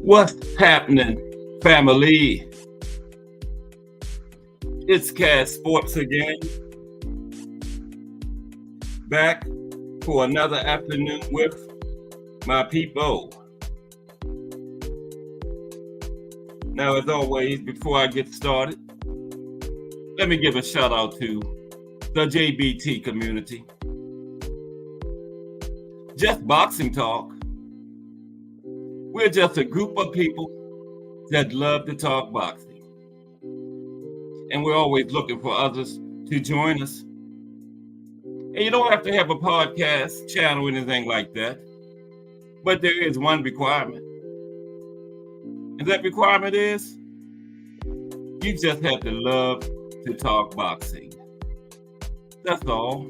What's happening, family? It's Cast Sports again. Back for another afternoon with my people. Now, as always, before I get started, let me give a shout out to the JBT community. Just boxing talk. We're just a group of people that love to talk boxing. And we're always looking for others to join us. And you don't have to have a podcast channel or anything like that. But there is one requirement. And that requirement is you just have to love to talk boxing. That's all.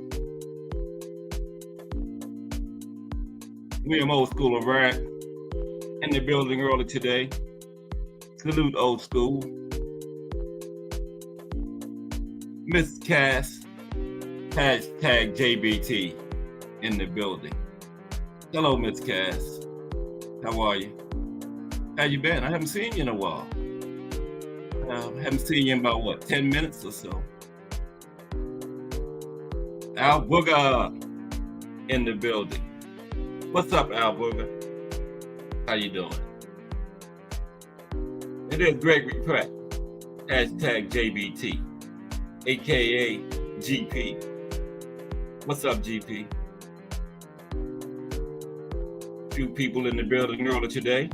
William Old School of Rap in the building early today. Salute Old School. Miss Cass, hashtag JBT in the building. Hello, Miss Cass. How are you? How you been? I haven't seen you in a while. I haven't seen you in about, 10 minutes or so. Al Booger in the building. What's up, Al Booger? How you doing? It is Gregory Pratt, hashtag JBT, aka GP. What's up, GP? Few people in the building earlier today.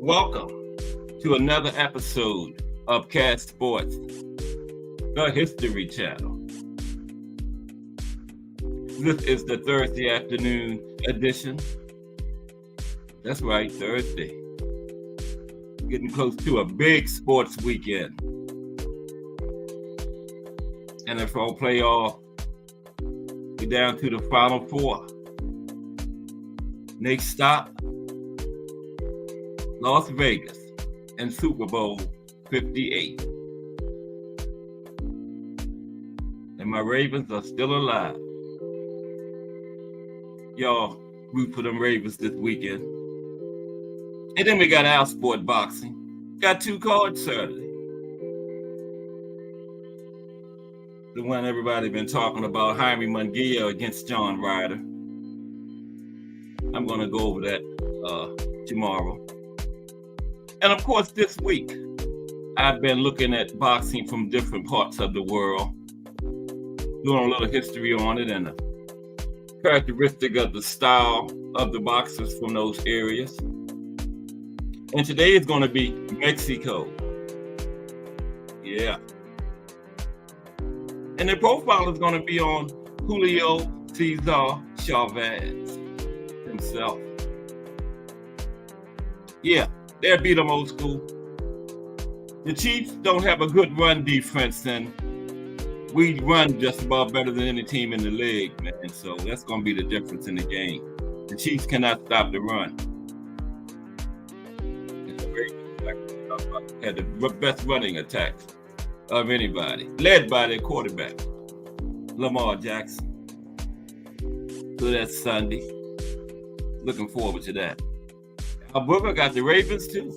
Welcome to another episode of Cast Sports, the History Channel. This is the Thursday afternoon edition. That's right, Thursday. Getting close to a big sports weekend. NFL playoff. We're down to the Final Four. Next stop, Las Vegas and Super Bowl 58. And my Ravens are still alive. Y'all root for them Ravens this weekend. And then we got our sport boxing. Got 2 cards Saturday. The one everybody been talking about, Jaime Munguia against John Ryder. I'm going to go over that tomorrow. And of course, this week, I've been looking at boxing from different parts of the world, doing a little history on it and a characteristic of the style of the boxers from those areas. And today is going to be Mexico. Yeah. And the profile is going to be on Julio Cesar Chavez himself. Yeah, they'll beat them Old School. The Chiefs don't have a good run defense, and we run just about better than any team in the league, man. So that's going to be the difference in the game. The Chiefs cannot stop the run. Had the best running attack of anybody, led by their quarterback, Lamar Jackson. So that's Sunday. Looking forward to that. Our brother got the Ravens too.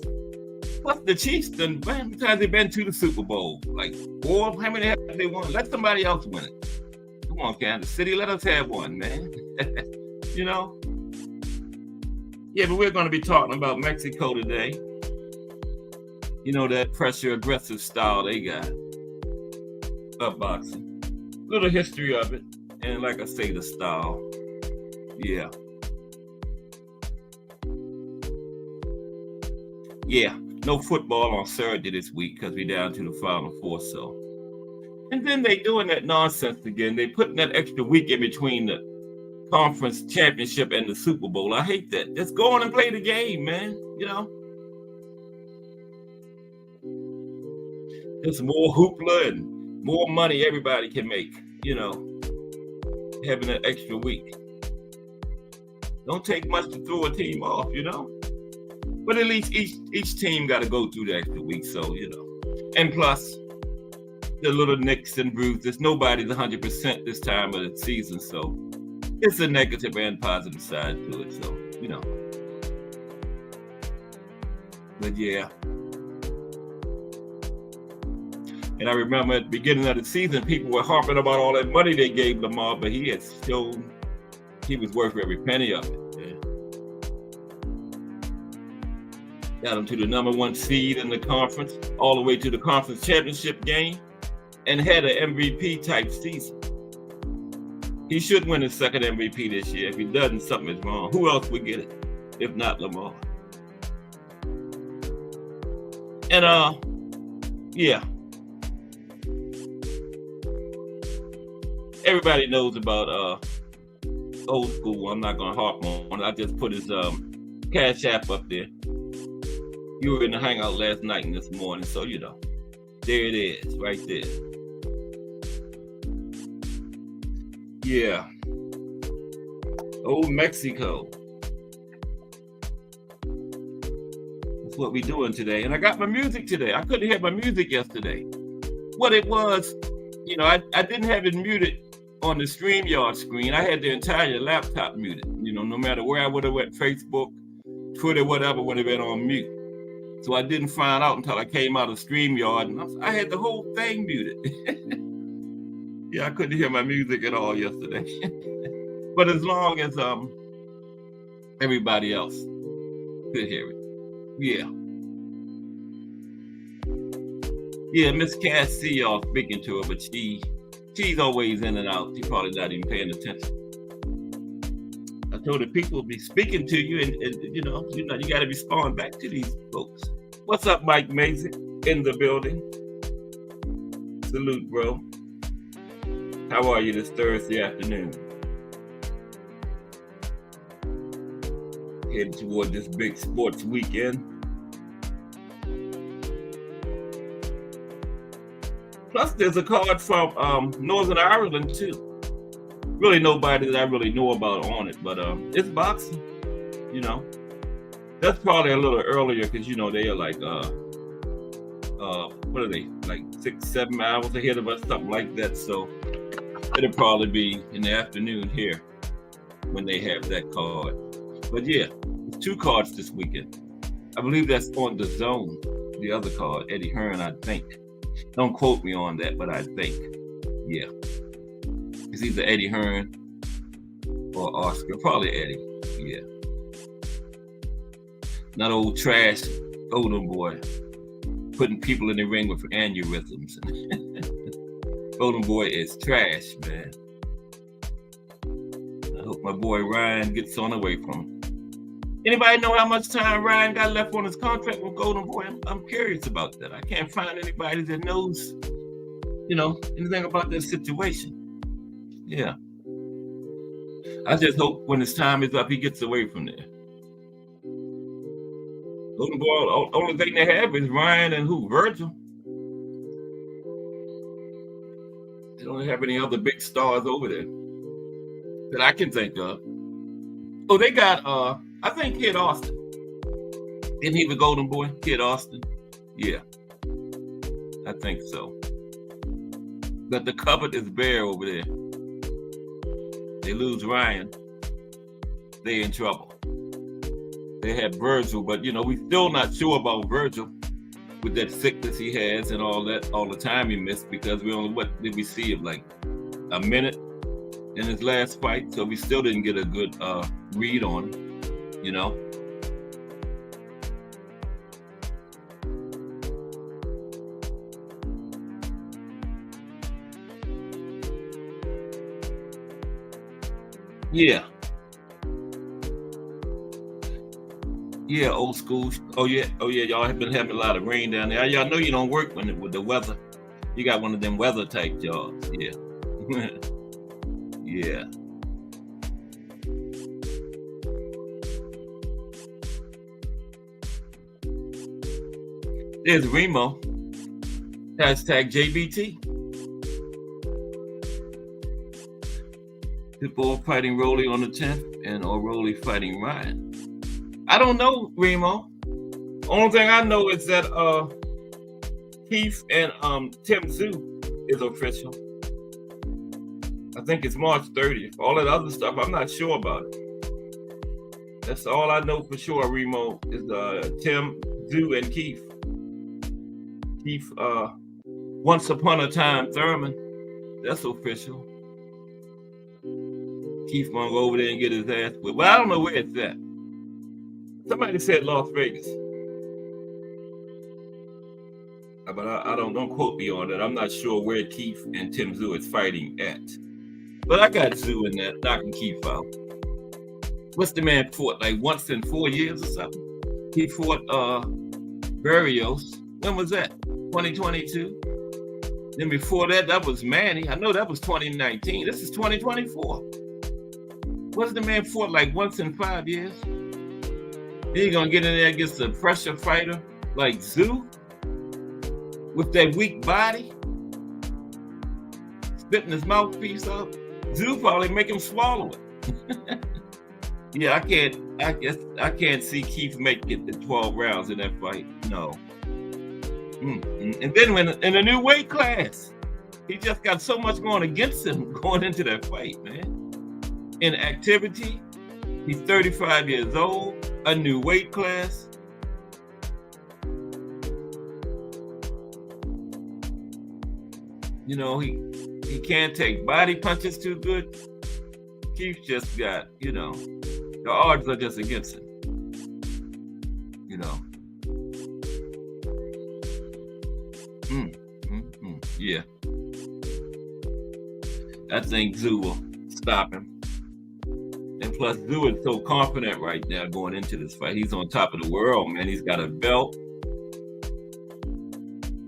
Plus the Chiefs done, man, how many times they been to the Super Bowl? Like 4? How many have they won? Let somebody else win it. Come on, Kansas City, let us have one, man. You know? Yeah, but we're going to be talking about Mexico today. You know, that pressure aggressive style they got of boxing. Little history of it. And like I say, the style. Yeah. Yeah, no football on Saturday this week because we're down to the Final Four. So, and then they doing that nonsense again. They putting that extra week in between the conference championship and the Super Bowl. I hate that. Just go on and play the game, man. You know, there's more hoopla and more money everybody can make. You know, having an extra week. Don't take much to throw a team off. You know. But at least each team got to go through the extra week, so, you know. And plus, the little nicks and bruises. Nobody's 100% this time of the season, so it's a negative and positive side to it. So, you know. But yeah. And I remember at the beginning of the season, people were harping about all that money they gave Lamar, but he had shown he was worth every penny of it. Yeah. Got him to the #1 seed in the conference, all the way to the conference championship game, and had an MVP type season. He should win his second MVP this year. If he doesn't, something is wrong. Who else would get it if not Lamar? And yeah. Everybody knows about Old School. I'm not gonna harp on it. I just put his Cash App up there. You were in the hangout last night and this morning, so you know. There it is, right there. Yeah. Old Mexico. That's what we're doing today. And I got my music today. I couldn't hear my music yesterday. What it was, you know, I didn't have it muted on the StreamYard screen. I had the entire laptop muted. You know, no matter where I would have went, Facebook, Twitter, whatever, would have been on mute. So I didn't find out until I came out of StreamYard, and I had the whole thing muted. Yeah, I couldn't hear my music at all yesterday. But as long as everybody else could hear it. Yeah. Yeah, Miss Cass, see y'all speaking to her, but she's always in and out. She's probably not even paying attention. I told her people will be speaking to you, and you know, you got to respond back to these folks. What's up, Mike Mason, in the building? Salute, bro. How are you this Thursday afternoon? Heading toward this big sports weekend. Plus, there's a card from Northern Ireland too. Really nobody that I really know about on it, but it's boxing, you know. That's probably a little earlier because, you know, they are like, what are they, like 6-7 hours ahead of us, something like that. So it'll probably be in the afternoon here when they have that card. But yeah, there's 2 cards this weekend. I believe that's on the Zone, the other card, Eddie Hearn, I think. Don't quote me on that, but I think, yeah. It's either Eddie Hearn or Oscar, probably Eddie, yeah. Not old trash Golden Boy putting people in the ring with aneurysms. Golden Boy is trash, man. I hope my boy Ryan gets on away from him. Anybody know how much time Ryan got left on his contract with Golden Boy? I'm curious about that. I can't find anybody that knows, you know, anything about that situation. Yeah. I just hope when his time is up, he gets away from there. Golden Boy, only thing they have is Ryan and who? Virgil. They don't have any other big stars over there that I can think of. Oh, they got, I think Kid Austin. Isn't he the Golden Boy? Kid Austin? Yeah. I think so. But the cupboard is bare over there. They lose Ryan. They in trouble. They had Virgil, but you know, we still not sure about Virgil with that sickness he has and all that, all the time he missed, because we only, what did we see of, like a minute in his last fight? So we still didn't get a good read on him, you know. Yeah. Yeah, Old School. Oh yeah, y'all have been having a lot of rain down there. Y'all know you don't work with the weather. You got one of them weather type jobs. Yeah. Yeah. There's Remo. Hashtag JBT. Pitbull fighting Rolly on the 10th, and or Rolly fighting Ryan. I don't know, Remo. Only thing I know is that Keith and Tim Zoo is official. I think it's March 30th. All that other stuff, I'm not sure about it. That's all I know for sure, Remo, is Tim Zoo and Keith. Keith, once upon a time Thurman. That's official. Keith gonna go over there and get his ass whipped. Well, I don't know where it's at. Somebody said Las Vegas. But I don't quote me on that. I'm not sure where Keith and Tim Zoo is fighting at. But I got Zoo in there knocking Keith out. What's the man fought? Like once in 4 years or something? He fought Barrios. When was that? 2022? Then before that, that was Manny. I know that was 2019. This is 2024. What's the man fought like once in 5 years? Then you're gonna get in there against a pressure fighter like Zoo? With that weak body, spitting his mouthpiece out, Zoo probably make him swallow it. Yeah, I can't see Keith making it to 12 rounds in that fight. No. And then when in a new weight class, he just got so much going against him going into that fight, man. In activity, he's 35 years old, a new weight class. You know, he can't take body punches too good. Keith just got, you know, the odds are just against him. You know. Yeah. I think Zoo will stop him. And plus, Zoo is so confident right now going into this fight. He's on top of the world, man. He's got a belt.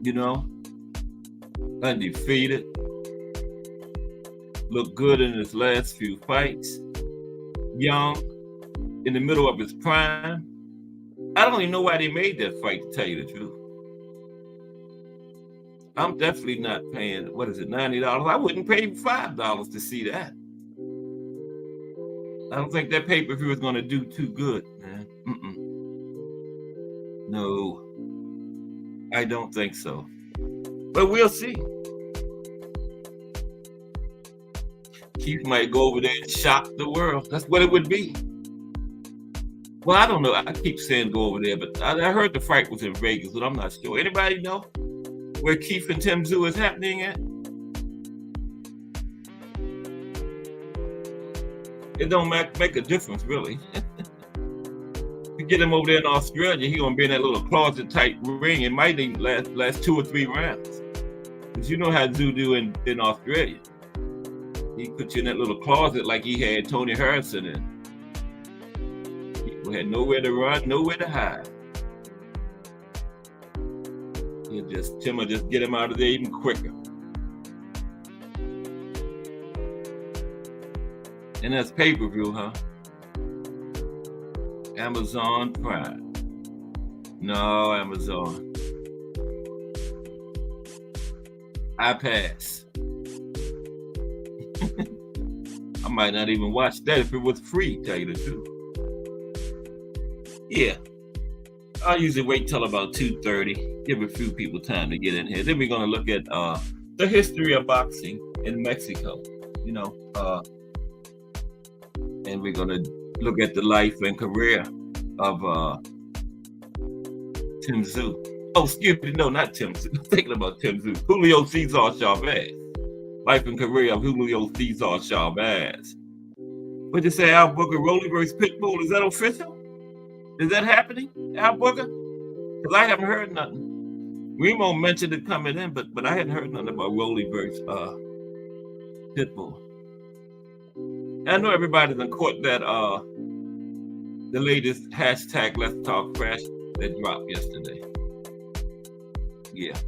You know. Undefeated. Looked good in his last few fights. Young. In the middle of his prime. I don't even know why they made that fight, to tell you the truth. I'm definitely not paying, what is it, $90? I wouldn't pay $5 to see that. I don't think that pay-per-view is going to do too good, man. No, I don't think so. But we'll see. Keith might go over there and shock the world. That's what it would be. Well, I don't know. I keep saying go over there, but I heard the fight was in Vegas, but I'm not sure. Anybody know where Keith and Tim Zoo is happening at? It don't make a difference, really. You get him over there in Australia, he's gonna be in that little closet-type ring. It might even last 2 or 3 rounds. Because you know how Zoo do in Australia. He put you in that little closet like he had Tony Harrison in. People had nowhere to run, nowhere to hide. Tim will just get him out of there even quicker. And that's pay-per-view, huh? Amazon Prime. No, Amazon. I pass. I might not even watch that if it was free, tell you the truth. Yeah. I'll usually wait till about 2:30, give a few people time to get in here. Then we're going to look at the history of boxing in Mexico, you know, and we're going to look at the life and career of Tim Zoo. Oh, excuse me, no, not Tim Zoo. I'm thinking about Tim Zoo. Julio Cesar Chavez. Life and career of Julio Cesar Chavez. What'd you say, Al Booker, Rolly vs. Pitbull? Is that official? Is that happening, Al Booker? Because I haven't heard nothing. Remo mentioned it coming in, but I hadn't heard nothing about Rolly versus Pitbull. I know everybody done caught that the latest hashtag Let's Talk Fresh that dropped yesterday. Yeah,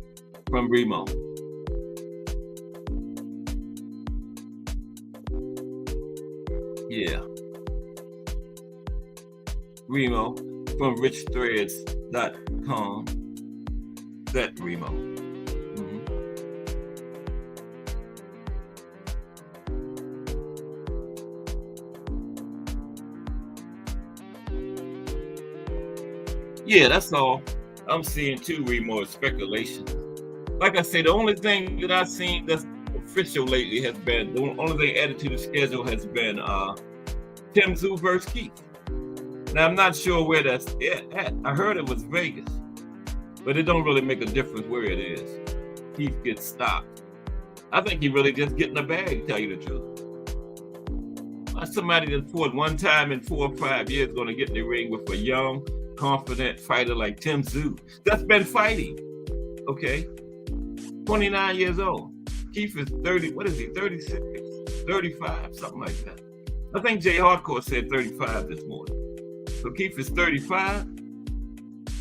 from Remo. Yeah. Remo from richthreads.com. That Remo. Yeah, that's all I'm seeing too, Remo, is speculation. Like I say, the only thing that I've seen that's official lately has been, the only thing added to the schedule has been Tim Zoo versus Keith. Now, I'm not sure where that's at. I heard it was Vegas. But it don't really make a difference where it is. Keith gets stopped. I think he really just get in the bag, tell you the truth. Somebody that fought one time in 4 or 5 years going to get in the ring with a young, confident fighter like Tim Tszyu that's been fighting, okay? 29 years old. Keith is 30, what is he, 36, 35, something like that. I think Jay Hardcore said 35 this morning. So Keith is 35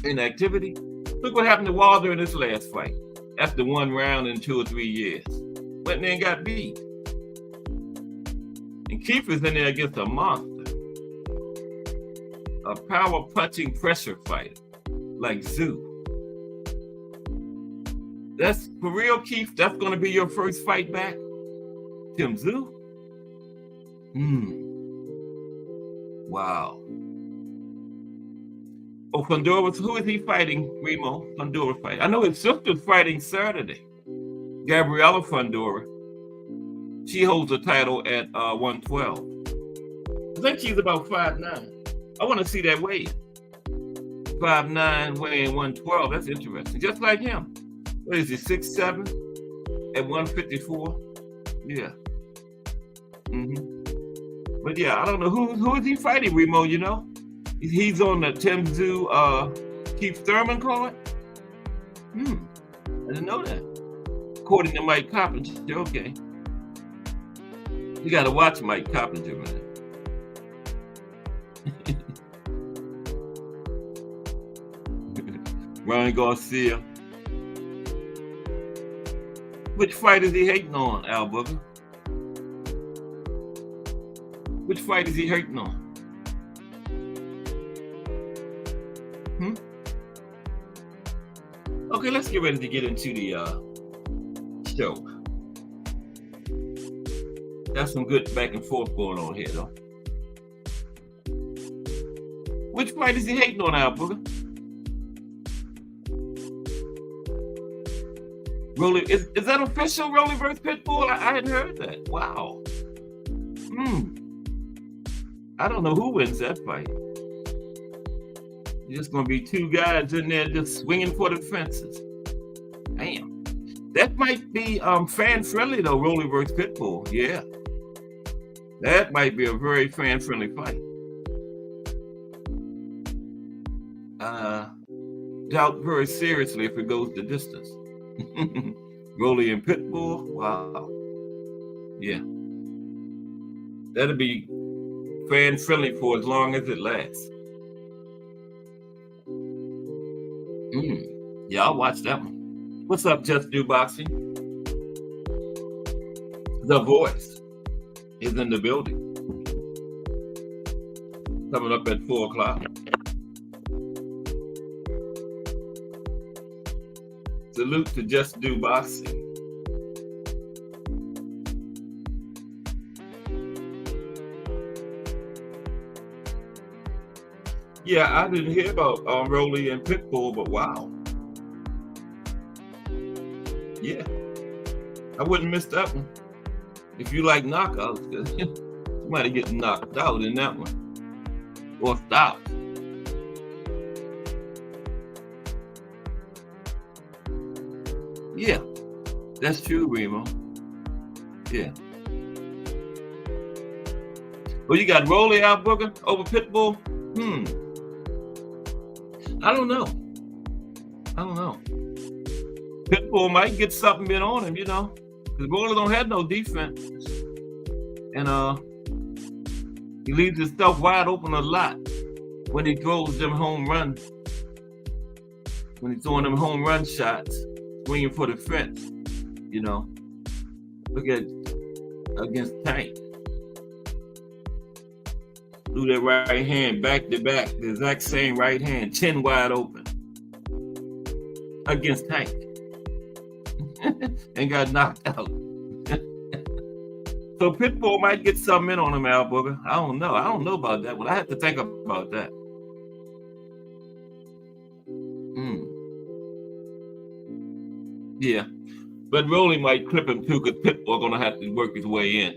in activity. Look what happened to Wilder in his last fight. After 1 round in 2 or 3 years. Went in there and got beat. And Keith is in there against a monster. A power-punching pressure fighter like Tszyu. That's, for real, Keith, that's going to be your first fight back? Tim Tszyu? Wow. Oh, Fundora, who is he fighting, Remo? Fundora fight. I know his sister's fighting Saturday. Gabriella Fundora. She holds the title at 112. I think she's about 5'9". I want to see that weight. 5'9", weighing 112. That's interesting. Just like him. What is he, 6'7"? At 154? Yeah. But yeah, I don't know. Who is he fighting, Remo, you know? He's on the Tim Tszyu, Keith Thurman card? I didn't know that. According to Mike Coppinger, okay. You got to watch Mike Coppinger, man. Ryan Garcia. Which fight is he hating on, Al Booker? Which fight is he hating on? Okay, let's get ready to get into the show. Got some good back and forth going on here, though. Which fight is he hating on, Al Booker? Rolly, is that official, Rolly versus Pitbull? I hadn't heard that. Wow. I don't know who wins that fight. It's just going to be 2 guys in there just swinging for the fences. Damn. That might be fan-friendly, though, Rolly versus Pitbull. Yeah. That might be a very fan-friendly fight. Doubt very seriously if it goes the distance. Rolly and Pitbull, wow. Yeah. That'll be fan-friendly for as long as it lasts. Yeah, I'll watch that one. What's up, Just Do Boxing? The Voice is in the building. Coming up at 4 o'clock. Salute to Just Do Boxing. Yeah, I didn't hear about Rolly and Pitbull, but wow. Yeah, I wouldn't miss that one. If you like knockouts, somebody getting knocked out in that one. Or stopped. Yeah, that's true, Remo. Yeah. Well, you got Rolly out, Booker, over Pitbull? I don't know. Pitbull might get something been on him, you know, because Rolly don't have no defense. And he leaves himself wide open a lot when he throws them home runs. When he's throwing them home run shots, swinging for the fence, you know. Look at against Tank. Threw that right hand back to back, the exact same right hand, chin wide open against Tank. And got knocked out. So Pitbull might get something in on him, Al Booker. I don't know. I don't know about that one. I have to think about that. Yeah. But Rolly might clip him too, because Pitbull gonna have to work his way in.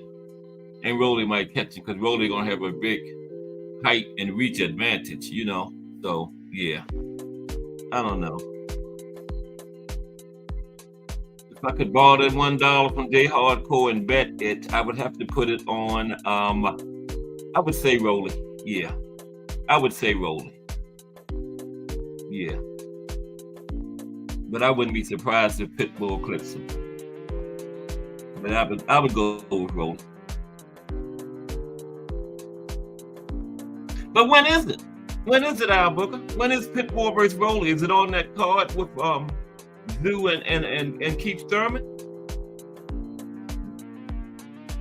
And Rolly might catch him, because Rolly gonna have a big height and reach advantage, you know. So yeah. I don't know. If I could borrow that $1 from J Hardcore and bet it, I would have to put it on. I would say Rolly. Yeah, I would say Rolly. Yeah, but I wouldn't be surprised if Pitbull clips him. But I would go with Rolly. But when is it? When is it, Al Booker? When is Pitbull versus Rolly? Is it on that card with Zoo and Keith Thurman?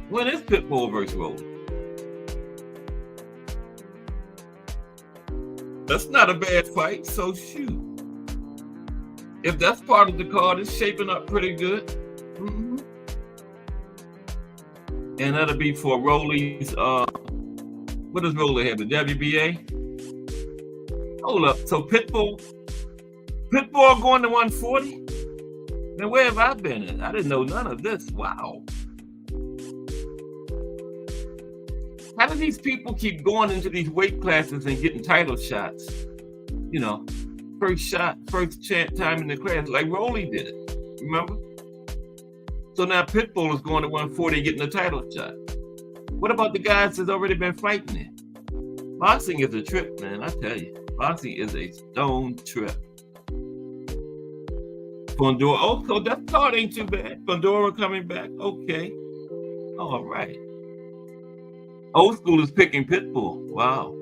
When is Pitbull versus Rolly? That's not a bad fight, so shoot. If that's part of the card, it's shaping up pretty good. Mm-hmm. And that'll be for Rolly's, what does Rolly have, the WBA? Hold up, so Pitbull going to 140? Now where have I been at? I didn't know none of this, wow. How do these people keep going into these weight classes and getting title shots? You know, first shot, first time in the class, like Rolly did it, remember? So now Pitbull is going to 140 getting a title shot. What about the guys that's already been fighting it? Boxing is a trip, man, I tell you. Boxing is a stone trip. Fundora, oh, so that card ain't too bad. Fundora coming back, okay. All right. Old school is picking Pitbull. Wow.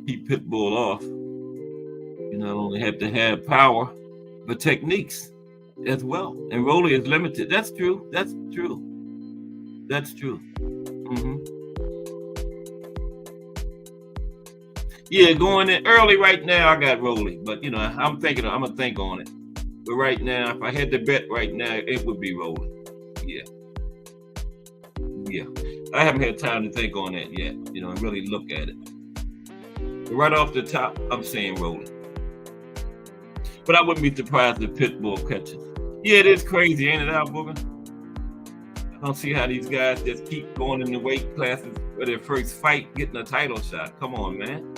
Keep Pitbull off. You not only have to have power, but techniques as well. And Rolly is limited. That's true. That's true. That's true. Mm-hmm. Yeah, going in early right now, I got Rolly. But, you know, I'm going to think on it. But right now, if I had to bet right now, it would be Rolly. Yeah. Yeah. I haven't had time to think on that yet, you know, and really look at it. But right off the top, I'm saying Rolly. But I wouldn't be surprised if Pitbull catches. Yeah, it is crazy, ain't it, Al Booger? I don't see how these guys just keep going in the weight classes for their first fight, getting a title shot. Come on, man.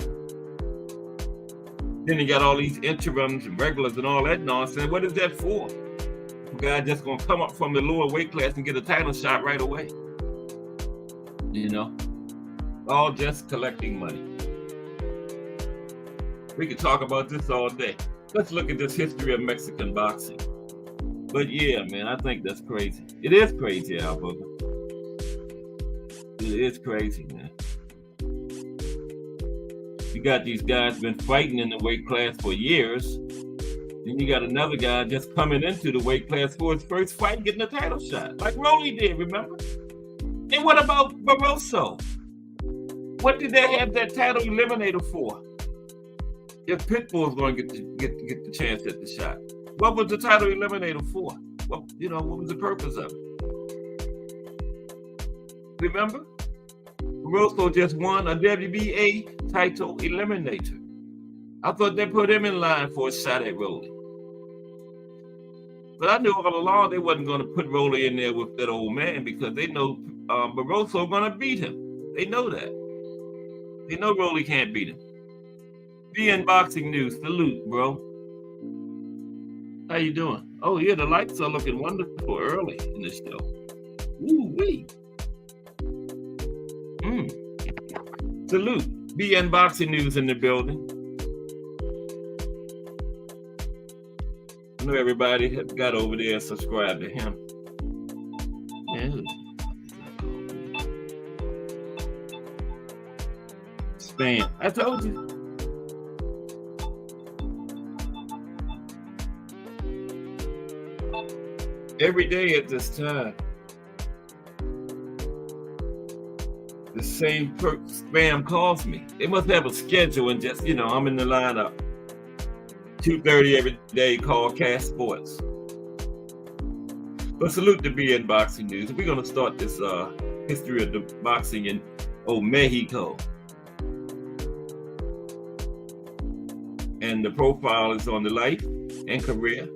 Then you got all these interims and regulars and all that nonsense. What is that for? A guy just gonna come up from the lower weight class and get a title shot right away. You know, all just collecting money. We could talk about this all day. Let's look at this history of Mexican boxing. But yeah, man, I think that's crazy. It is crazy, Al Booger. It is crazy, man. You got these guys been fighting in the weight class for years. Then you got another guy just coming into the weight class for his first fight, getting a title shot, like Rolly did, remember? And what about Barroso? What did they have that title eliminator for? If Pitbull's going to get the chance at the shot, what was the title eliminator for? What was the purpose of it? Remember? Barroso just won a WBA title eliminator. I thought they put him in line for a shot at Rolly. But I knew all along they wasn't going to put Rolly in there with that old man because they know Barroso going to beat him. They know that. They know Rolly can't beat him. BN Boxing News, salute, bro. How you doing? Oh yeah, the lights are looking wonderful early in the show. Woo-wee. Salute. BN Boxing News in the building. I know everybody has got over there and subscribed to him. Yeah. Spam. I told you. Every day at this time, the same spam calls me. They must have a schedule and just, I'm in the lineup. 2:30 every day, call Cash Sports. But salute to BN Boxing News. We're going to start this history of the boxing in Mexico. And the profile is on the life and career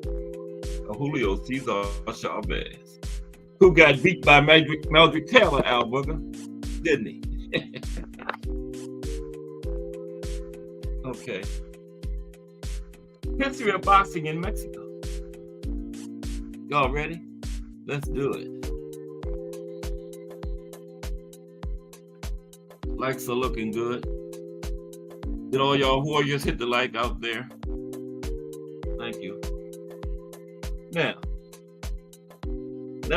of Julio Cesar Chavez, who got beat by Meldrick Taylor, Al Booger, didn't he? Okay. History of boxing in Mexico. Y'all ready? Let's do it. Likes are looking good. Did all y'all warriors hit the like out there? Thank you. Now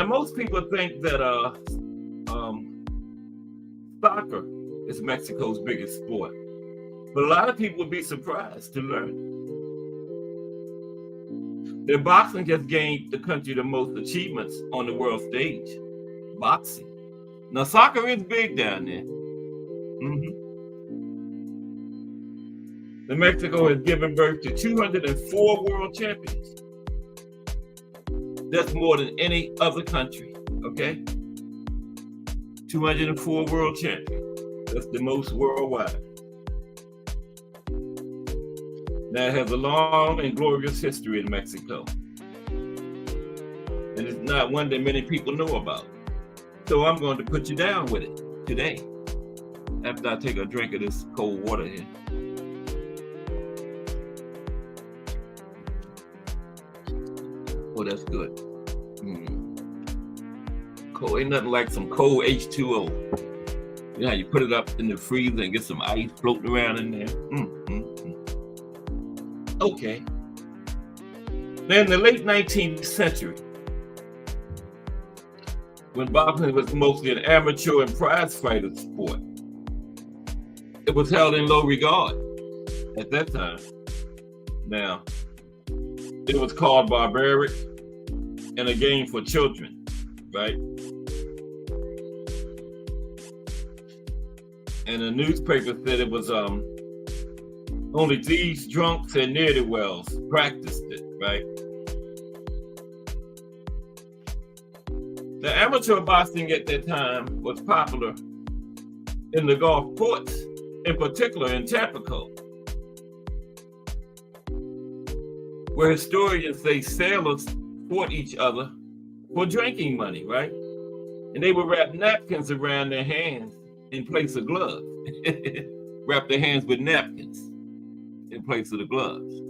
most people think that soccer is Mexico's biggest sport, but a lot of people would be surprised to learn that boxing has gained the country the most achievements on the world stage. Boxing. Now, soccer is big down there. And Mexico has given birth to 204 world champions. That's more than any other country, okay? 204 world champions. That's the most worldwide. That has a long and glorious history in Mexico. And it's not one that many people know about. So I'm going to put you down with it today, after I take a drink of this cold water here. Oh, that's good. Cold, ain't nothing like some cold H2O. You know how you put it up in the freezer and get some ice floating around in there? Okay. Then in the late 19th century, when boxing was mostly an amateur and prize fighter sport, it was held in low regard at that time. Now, it was called barbaric and a game for children, right? And the newspaper said it was only thieves, drunks, and ne'er-do-wells practiced it, right? The amateur boxing at that time was popular in the Gulf ports, in particular in Tampico, where historians say sailors fought each other for drinking money, right? And they would wrap napkins around their hands in place of gloves. Wrap their hands with napkins in place of the gloves.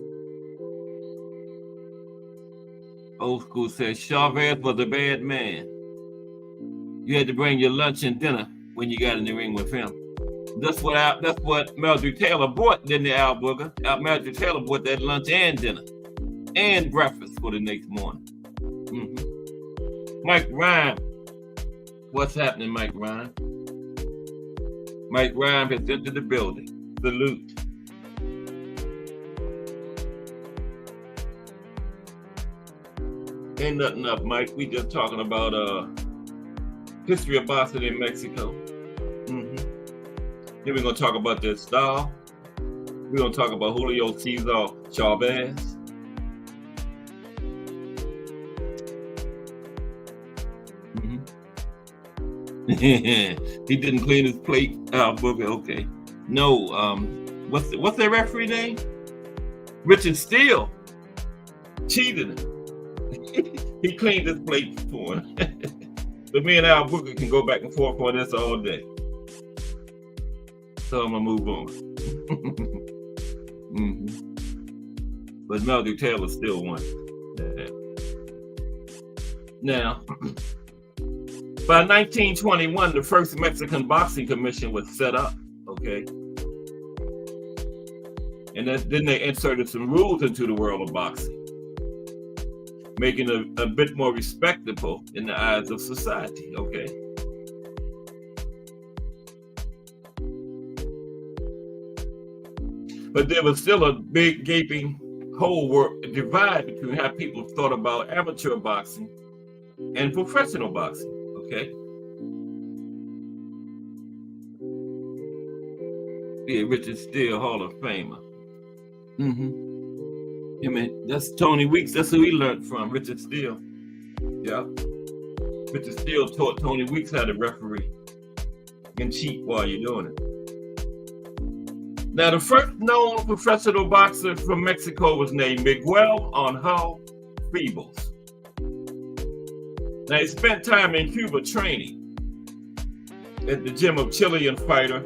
Old school says Chavez was a bad man. You had to bring your lunch and dinner when you got in the ring with him. That's what Mildred Taylor bought, didn't they, Al Booger? Mildred Taylor bought that lunch and dinner and breakfast for the next morning. Mike Rhyme. What's happening, Mike Rhyme? Mike Rhyme has entered the building. Salute. Ain't nothing up, Mike. We just talking about history of boxing in Mexico. Then we're gonna talk about their style. We're gonna talk about Julio Cesar Chavez. He didn't clean his plate. Booger, okay. No, what's their referee name? Richard Steele cheated him. He cleaned his plate for him. But me and Al Booker can go back and forth on this all day. So I'm gonna move on. But Mildred Taylor still won. Now, by 1921, the first Mexican Boxing Commission was set up, okay? And then they inserted some rules into the world of boxing, making it a bit more respectable in the eyes of society, okay? But there was still a big gaping hole, divide between how people thought about amateur boxing and professional boxing, okay? Yeah, Richard Steele, Hall of Famer. I mean, that's Tony Weeks. That's who he learned from, Richard Steele. Yeah. Richard Steele taught Tony Weeks how to referee and cheat while you're doing it. Now, the first known professional boxer from Mexico was named Miguel Angel Febos. Now, he spent time in Cuba training at the gym of Chilean fighter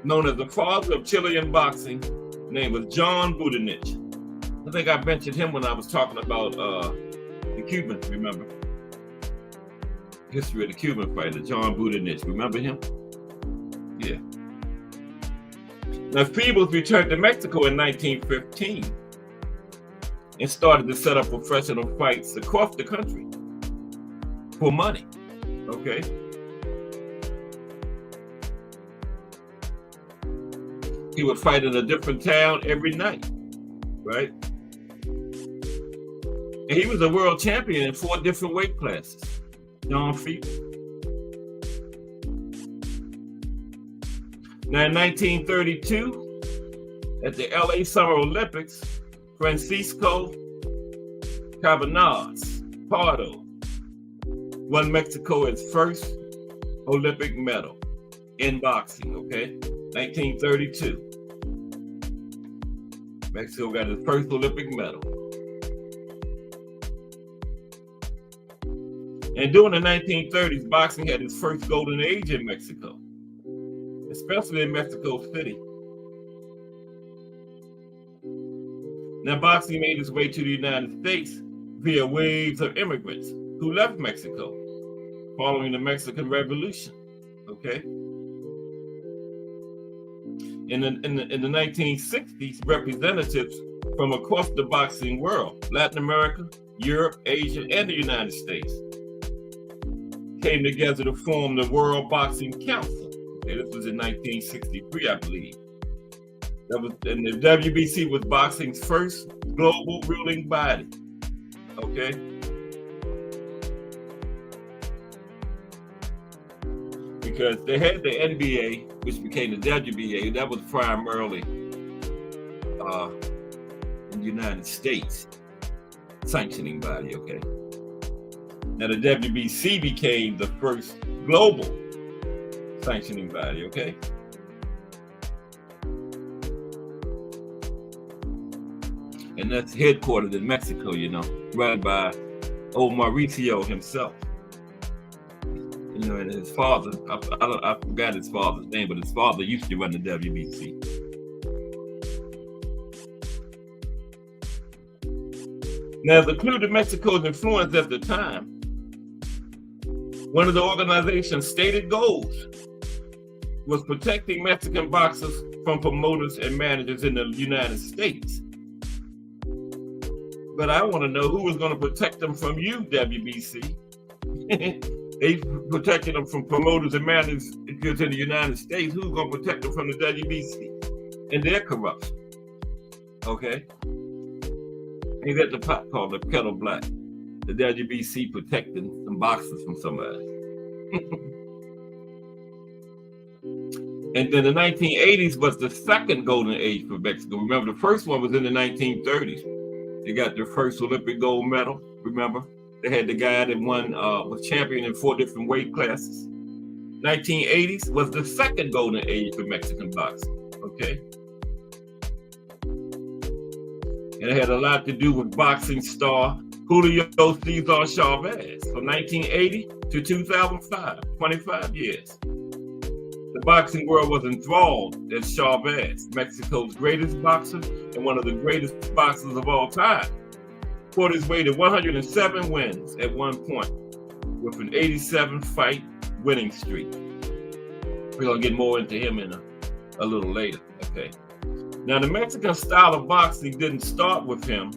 known as the father of Chilean boxing. His name was John Budenich. I think I mentioned him when I was talking about the Cubans, remember? History of the Cuban fighter, John Budenich. Remember him? Yeah. Now, Peebles returned to Mexico in 1915 and started to set up professional fights across the country for money. Okay. He would fight in a different town every night, right? And he was a world champion in 4 different weight classes. John Peebles. Now, in 1932, at the LA Summer Olympics, Francisco Cabanillas Pardo won Mexico its first Olympic medal in boxing, okay? 1932. Mexico got its first Olympic medal. And during the 1930s, boxing had its first golden age in Mexico, especially in Mexico City. Now, boxing made its way to the United States via waves of immigrants who left Mexico following the Mexican Revolution, okay? In the 1960s, representatives from across the boxing world, Latin America, Europe, Asia, and the United States, came together to form the World Boxing Council. Okay, this was in 1963, I believe. And the WBC was boxing's first global ruling body. Okay. Because they had the NBA, which became the WBA. That was primarily in the United States sanctioning body. Okay. Now the WBC became the first global sanctioning body. Okay. And that's headquartered in Mexico, you know, run by old Mauricio himself. You know, and his father, I forgot his father's name, but his father used to run the WBC. Now, to include Mexico's influence at the time, one of the organization's stated goals was protecting Mexican boxers from promoters and managers in the United States. But I want to know who was going to protect them from you, WBC. They protected them from promoters and managers in the United States. Who's going to protect them from the WBC and their corruption? Okay. Ain't that the pot called the kettle black? The WBC protecting some boxers from somebody. And then the 1980s was the second golden age for Mexico. Remember, the first one was in the 1930s. They got their first Olympic gold medal, remember? They had the guy that won, was champion in 4 different weight classes. 1980s was the second golden age for Mexican boxing, okay? And it had a lot to do with boxing star Julio Cesar Chavez from 1980 to 2005, 25 years. The boxing world was enthralled at Chavez, Mexico's greatest boxer and one of the greatest boxers of all time. Fought his way to 107 wins at one point with an 87-fight winning streak. We're going to get more into him in a little later, okay? Now, the Mexican style of boxing didn't start with him,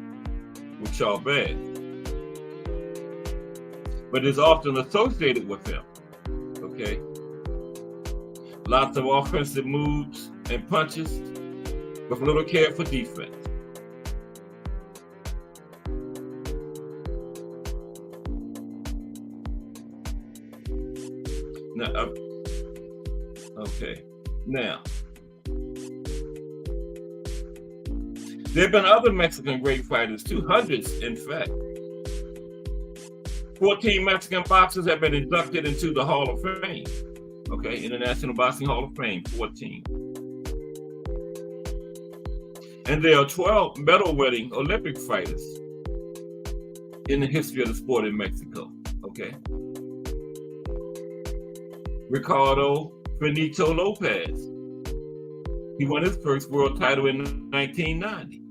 with Chavez, but is often associated with him, okay? Lots of offensive moves and punches with little care for defense. Now, okay. Now, there have been other Mexican great fighters too, hundreds in fact. 14 Mexican boxers have been inducted into the Hall of Fame. Okay, International Boxing Hall of Fame, 14. And there are 12 medal-winning Olympic fighters in the history of the sport in Mexico, okay? Ricardo Benito Lopez. He won his first world title in 1990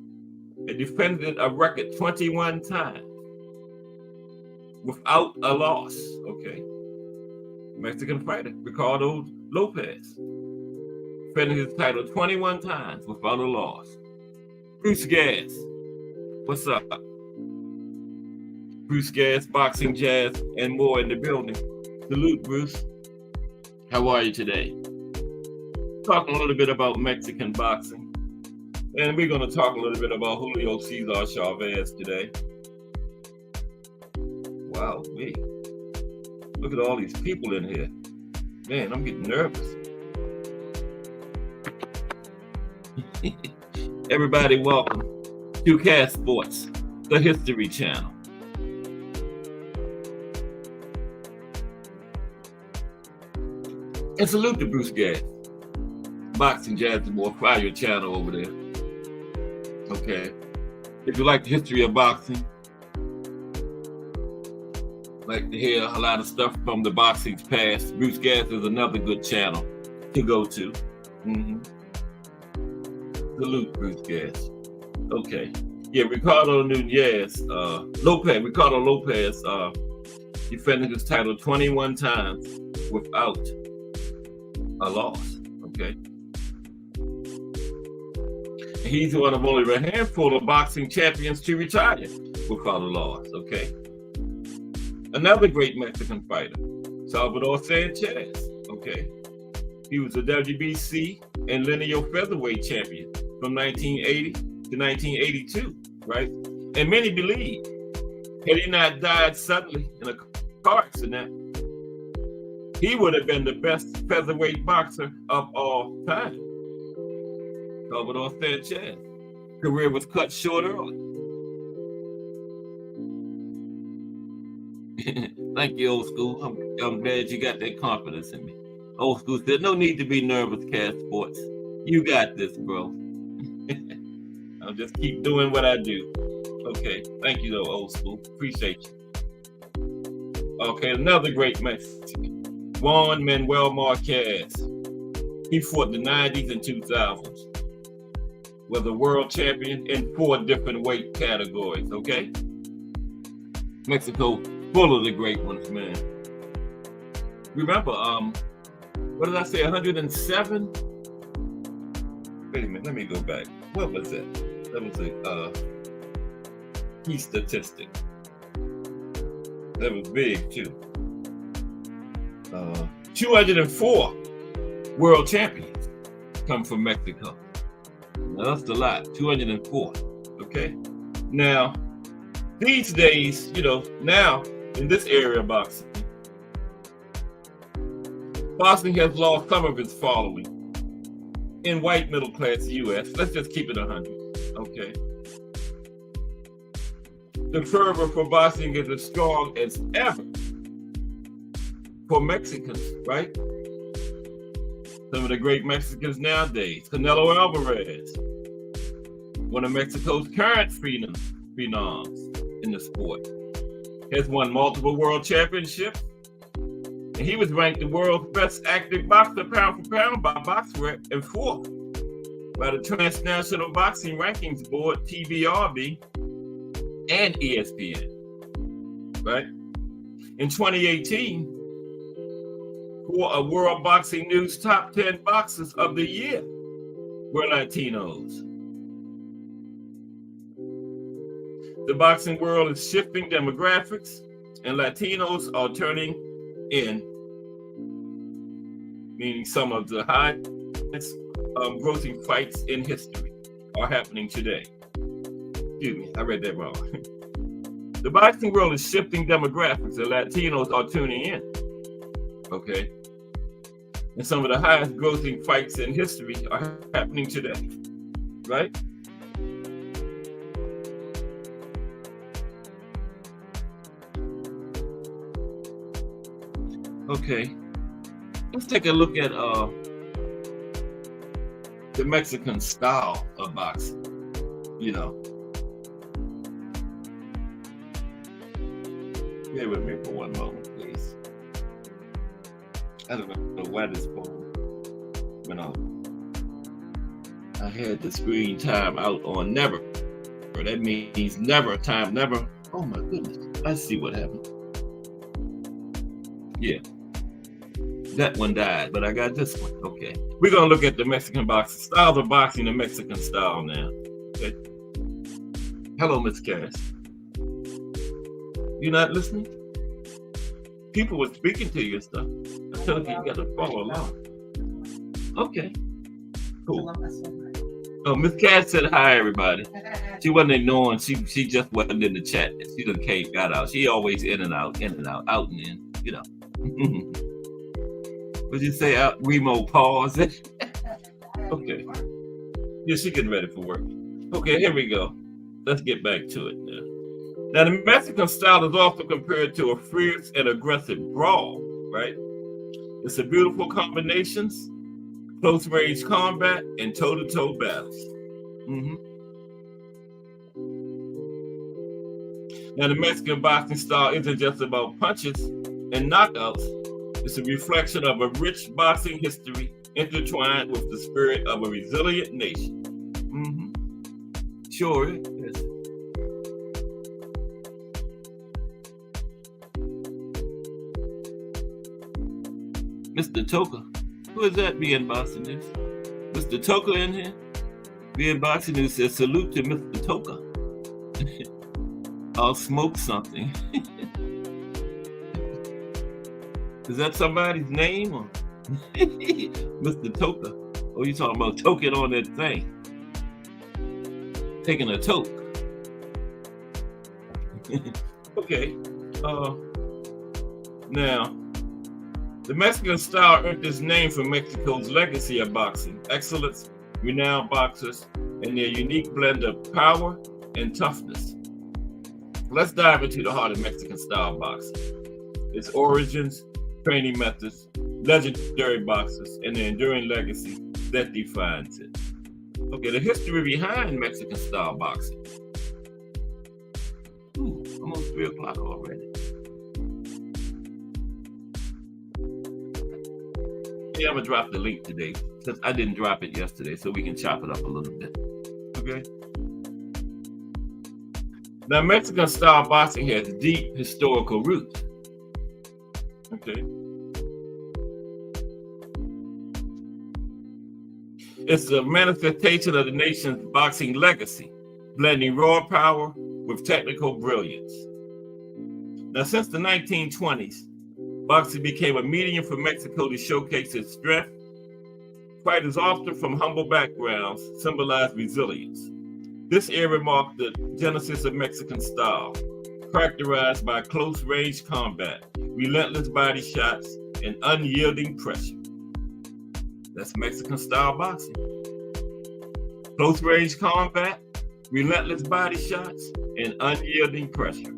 and defended a record 21 times. without a loss. Okay. Mexican fighter Ricardo Lopez defending his title 21 times without a loss. Bruce Gas, what's up? Bruce Gas, boxing, jazz, and more in the building. Salute, Bruce. How are you today? Talking a little bit about Mexican boxing. And we're going to talk a little bit about Julio Cesar Chavez today. Wow, look at all these people in here. Man, I'm getting nervous. Everybody, welcome to Cast Sports, the History Channel. And salute to Bruce Gas, boxing, jazz, and more. Fire channel over there. Okay. If you like the history of boxing, like to hear a lot of stuff from the boxing's past, Bruce Gas is another good channel to go to. Salute, Bruce Gas. Okay. Yeah, Ricardo Lopez defended his title 21 times without a loss. Okay. He's one of only a handful of boxing champions to retire without a loss. Okay. Another great Mexican fighter, Salvador Sanchez. Okay. He was a WBC and lineal featherweight champion from 1980 to 1982, right? And many believe, had he not died suddenly in a car accident, he would have been the best featherweight boxer of all time. Salvador Sanchez. Career was cut short early. Thank you, old school. I'm glad you got that confidence in me. Old school said, no need to be nervous, Cast Sports. You got this, bro. I'll just keep doing what I do. Okay, thank you, though, old school. Appreciate you. Okay, another great Mexican, Juan Manuel Marquez. He fought the 90s and 2000s. Was a world champion in 4 different weight categories, okay? Mexico, full of the great ones, man. Remember, what did I say, 107? Wait a minute, let me go back. What was that? That was a key statistic. That was big, too. 204 world champions come from Mexico. Now, that's a lot, 204, okay? Now, these days, now in this area of boxing has lost some of its following in white middle class U.S. Let's just keep it 100, okay? The fervor for boxing is as strong as ever for Mexicans, right? Some of the great Mexicans nowadays, Canelo Alvarez, one of Mexico's current phenoms in the sport, has won multiple world championships, and he was ranked the world's best active boxer pound for pound by BoxRec and 4th by the Transnational Boxing Rankings Board, TBRB, and ESPN, right? In 2018, for a World Boxing News top 10 boxers of the year were Latinos. The boxing world is shifting demographics, and Latinos are turning in, meaning some of the highest grossing fights in history are happening today. Excuse me, I read that wrong. The boxing world is shifting demographics, and Latinos are tuning in. Okay. And some of the highest grossing fights in history are happening today, right? Okay. Let's take a look at the Mexican style of boxing, Bear with me for one moment, please. I don't know why this phone went off. I had the screen time out on never. That means never time, never. Oh my goodness. I see what happened. Yeah, that one died, but I got this one. Okay, we're gonna look at the Mexican boxing styles of boxing, the Mexican style now. Okay. Hello, Miss Cass. You not listening? People were speaking to you and stuff. I'm telling you, you got to follow along. Okay, cool. Oh, Miss Cass said hi, everybody. She wasn't ignoring. She just wasn't in the chat. She done got out. She always in and out, out and in. You know. Would you say out? Remo pause. Okay. Yeah, she getting ready for work. Okay, here we go. Let's get back to it now. Now, the Mexican style is often compared to a fierce and aggressive brawl, right? It's a beautiful combinations, close range combat, and toe-to-toe battles. Now, the Mexican boxing style isn't just about punches and knockouts. It's a reflection of a rich boxing history intertwined with the spirit of a resilient nation. Sure is. Mr. Toka. Who is that being boxing news? Mr. Toka in here? Being boxing news says salute to Mr. Toka. I'll smoke something. Is that somebody's name? Or Mr. Toka? Oh, you talking about toking on that thing? Taking a toke. Okay. Now, the Mexican style earned its name from Mexico's legacy of boxing, excellence, renowned boxers, and their unique blend of power and toughness. Let's dive into the heart of Mexican style boxing. Its origins, training methods, legendary boxers, and the enduring legacy that defines it. Okay, the history behind Mexican style boxing. Ooh, almost 3 o'clock already. Yeah, I'm gonna drop the link today since I didn't drop it yesterday, so we can chop it up a little bit. Okay. Now, Mexican style boxing has deep historical roots. Okay. It's a manifestation of the nation's boxing legacy, blending raw power with technical brilliance. Now, since the 1920s, boxing became a medium for Mexico to showcase its strength. Fighters often from humble backgrounds symbolized resilience. This era marked the genesis of Mexican style, characterized by close-range combat, relentless body shots, and unyielding pressure. That's Mexican style boxing. Close-range combat, relentless body shots, and unyielding pressure,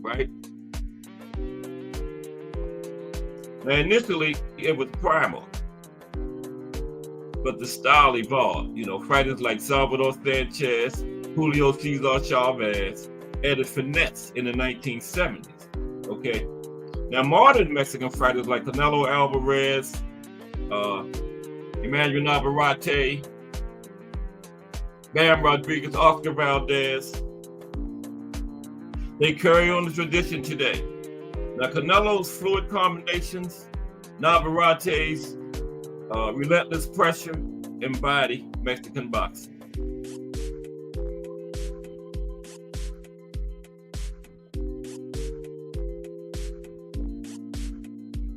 right? Now, initially, it was primal, but the style evolved. You know, fighters like Salvador Sanchez, Julio Cesar Chavez added finesse in the 1970s, okay? Now, modern Mexican fighters like Canelo Alvarez, Emmanuel Navarrete, Bam Rodriguez, Oscar Valdez, they carry on the tradition today. Now, Canelo's fluid combinations, Navarrete's relentless pressure embody Mexican boxing.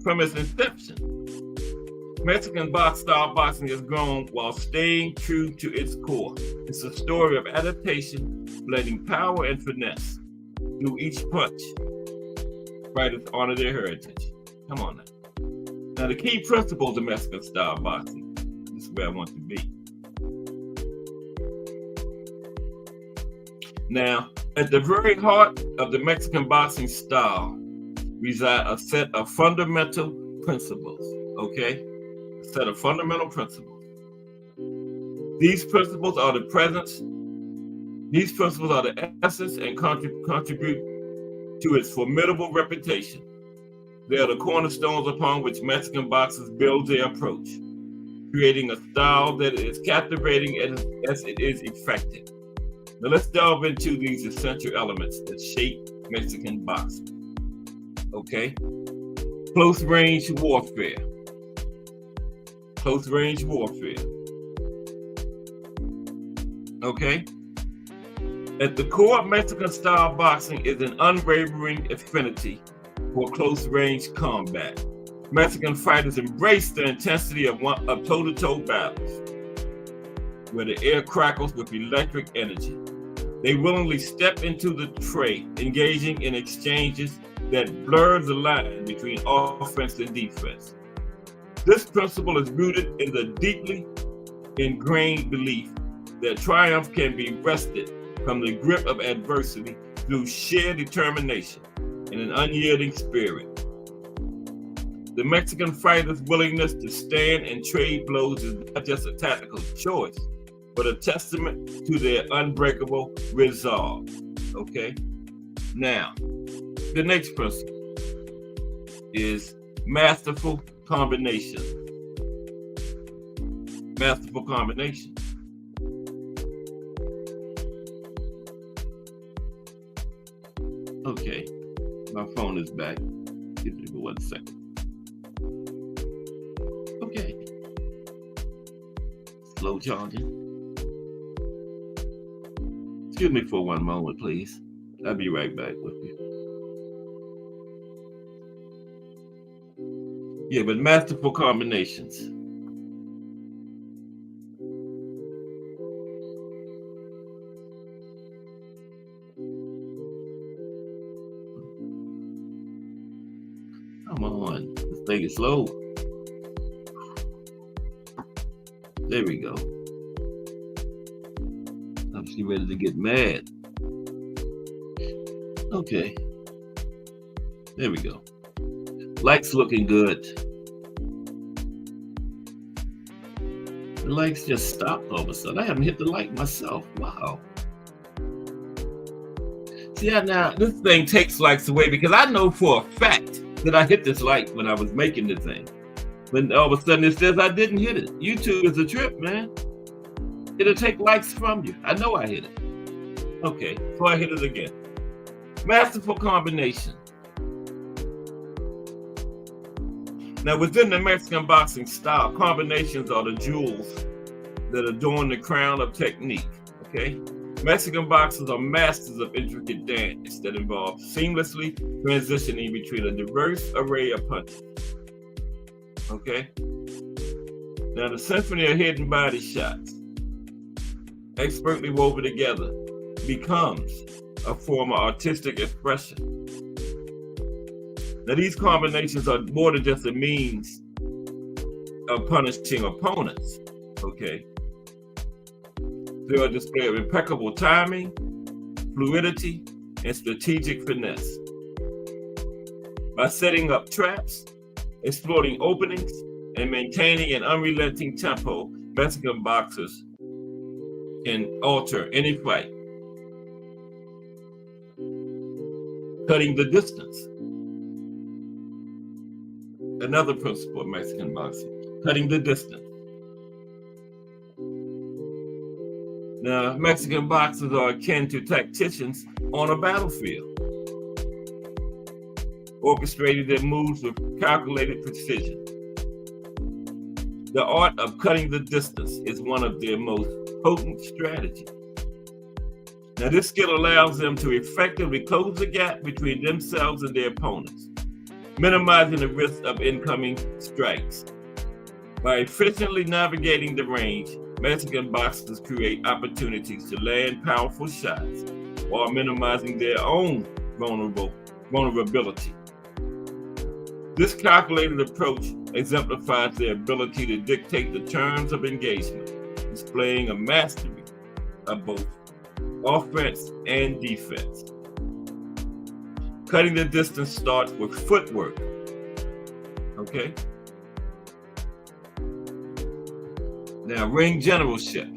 From its inception, Mexican style boxing has grown while staying true to its core. It's a story of adaptation, blending power and finesse through each punch. Fighters honor their heritage. Come on now. Now, the key principles of Mexican style boxing. This is where I want to be. Now, at the very heart of the Mexican boxing style reside a set of fundamental principles, okay? A set of fundamental principles. These principles are the essence and contribute to its formidable reputation. They are the cornerstones upon which Mexican boxers build their approach, creating a style that is captivating as it is effective. Now let's delve into these essential elements that shape Mexican boxing. Okay? Close range warfare. Close range warfare. Okay? At the core of Mexican style boxing is an unwavering affinity for close range combat. Mexican fighters embrace the intensity of toe-to-toe battles, where the air crackles with electric energy. They willingly step into the fray, engaging in exchanges that blur the line between offense and defense. This principle is rooted in the deeply ingrained belief that triumph can be wrested from the grip of adversity through sheer determination and an unyielding spirit. The Mexican fighter's willingness to stand and trade blows is not just a tactical choice, but a testament to their unbreakable resolve. Okay? Now, the next principle is masterful combination. Masterful combination. Okay, my phone is back. Give me 1 second. Okay. Slow charging. Excuse me for 1 moment, please. I'll be right back with you. Yeah, but masterful combinations. Come on, this thing is slow. There we go. I'm she ready to get mad. Okay. There we go. Likes looking good. The likes just stopped all of a sudden. I haven't hit the like myself. Wow. See, now this thing takes likes away because I know for a fact that I hit this like when I was making the thing. When all of a sudden it says I didn't hit it. YouTube is a trip, man. It'll take likes from you. I know I hit it. Okay, so I hit it again. Masterful combination. Now, within the Mexican boxing style, combinations are the jewels that adorn the crown of technique, okay? Mexican boxers are masters of intricate dance that involve seamlessly transitioning between a diverse array of punches, okay? Now, the symphony of hidden body shots, expertly woven together, becomes a form of artistic expression. Now, these combinations are more than just a means of punishing opponents, okay? They are a display of impeccable timing, fluidity, and strategic finesse. By setting up traps, exploiting openings, and maintaining an unrelenting tempo, Mexican boxers can alter any fight. Cutting the distance. Another principle of Mexican boxing, cutting the distance. Now, Mexican boxers are akin to tacticians on a battlefield, orchestrating their moves with calculated precision. The art of cutting the distance is one of their most potent strategies. Now, this skill allows them to effectively close the gap between themselves and their opponents, minimizing the risk of incoming strikes. By efficiently navigating the range, Mexican boxers create opportunities to land powerful shots while minimizing their own vulnerability. This calculated approach exemplifies their ability to dictate the terms of engagement, displaying a mastery of both offense and defense. Cutting the distance starts with footwork, okay? Now, ring generalship.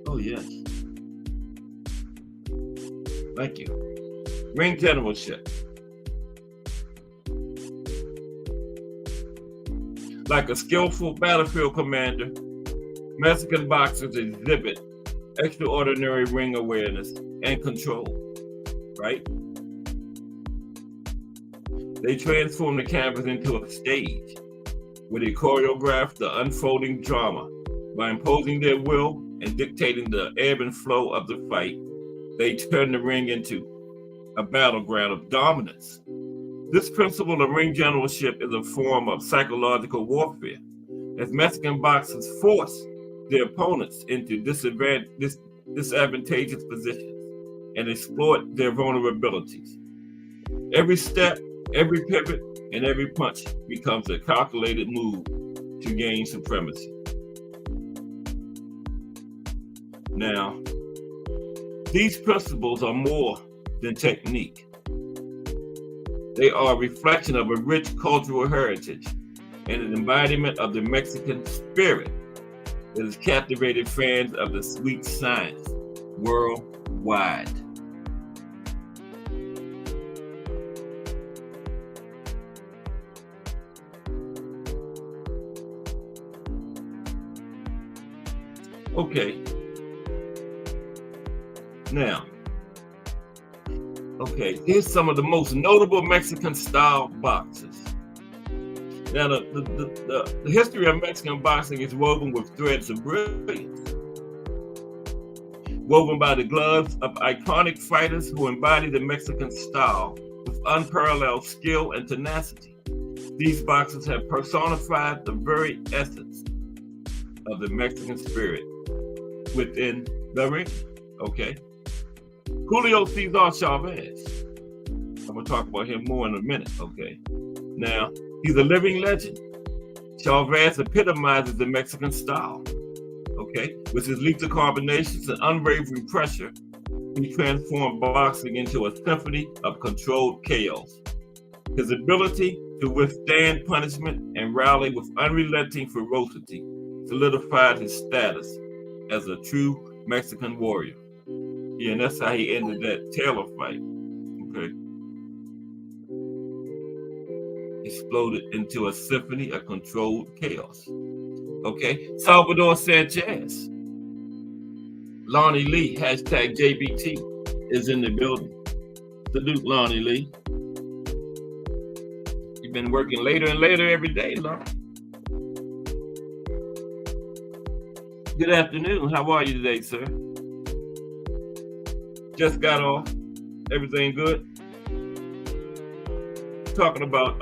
Oh, yes. Thank you. Ring generalship. Like a skillful battlefield commander, Mexican boxers exhibit extraordinary ring awareness, and control, right? They transform the canvas into a stage where they choreograph the unfolding drama by imposing their will and dictating the ebb and flow of the fight. They turn the ring into a battleground of dominance. This principle of ring generalship is a form of psychological warfare, as Mexican boxers force their opponents into disadvantageous positions and exploit their vulnerabilities. Every step, every pivot, and every punch becomes a calculated move to gain supremacy. Now, these principles are more than technique. They are a reflection of a rich cultural heritage and an embodiment of the Mexican spirit that has captivated fans of the sweet science worldwide. Okay. Now, here's some of the most notable Mexican style boxers. Now, the history of Mexican boxing is woven with threads of brilliance, woven by the gloves of iconic fighters who embody the Mexican style with unparalleled skill and tenacity. These boxers have personified the very essence of the Mexican spirit within the ring. Okay. Julio Cesar Chavez. I'm going to talk about him more in a minute. Okay. Now, he's a living legend. Chavez epitomizes the Mexican style. Okay. With his lethal combinations and unwavering pressure, he transformed boxing into a symphony of controlled chaos. His ability to withstand punishment and rally with unrelenting ferocity solidified his status as a true Mexican warrior. Yeah, and that's how he ended that Taylor fight. Okay. Exploded into a symphony of controlled chaos. Okay. Salvador Sanchez. Lonnie Lee, hashtag JBT, is in the building. Salute, Lonnie Lee. You've been working later and later every day, Lonnie. Good afternoon. How are you today, sir? Just got off. Everything good? Talking about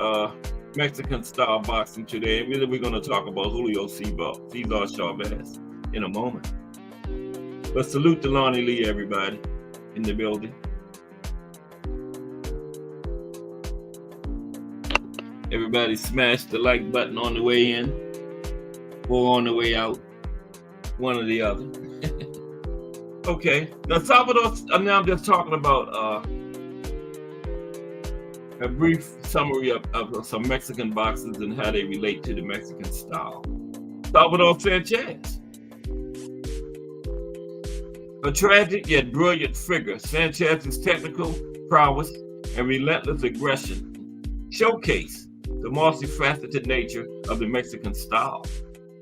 Mexican style boxing today. We're going to talk about Julio Cesar Chavez in a moment. But salute to Lonnie Lee, everybody in the building. Everybody smash the like button on the way in or on the way out. One or the other. Okay. Now, Salvador, now I'm just talking about a brief summary of some Mexican boxers and how they relate to the Mexican style. Salvador Sanchez. A tragic yet brilliant figure, Sanchez's technical prowess and relentless aggression showcase the multifaceted nature of the Mexican style.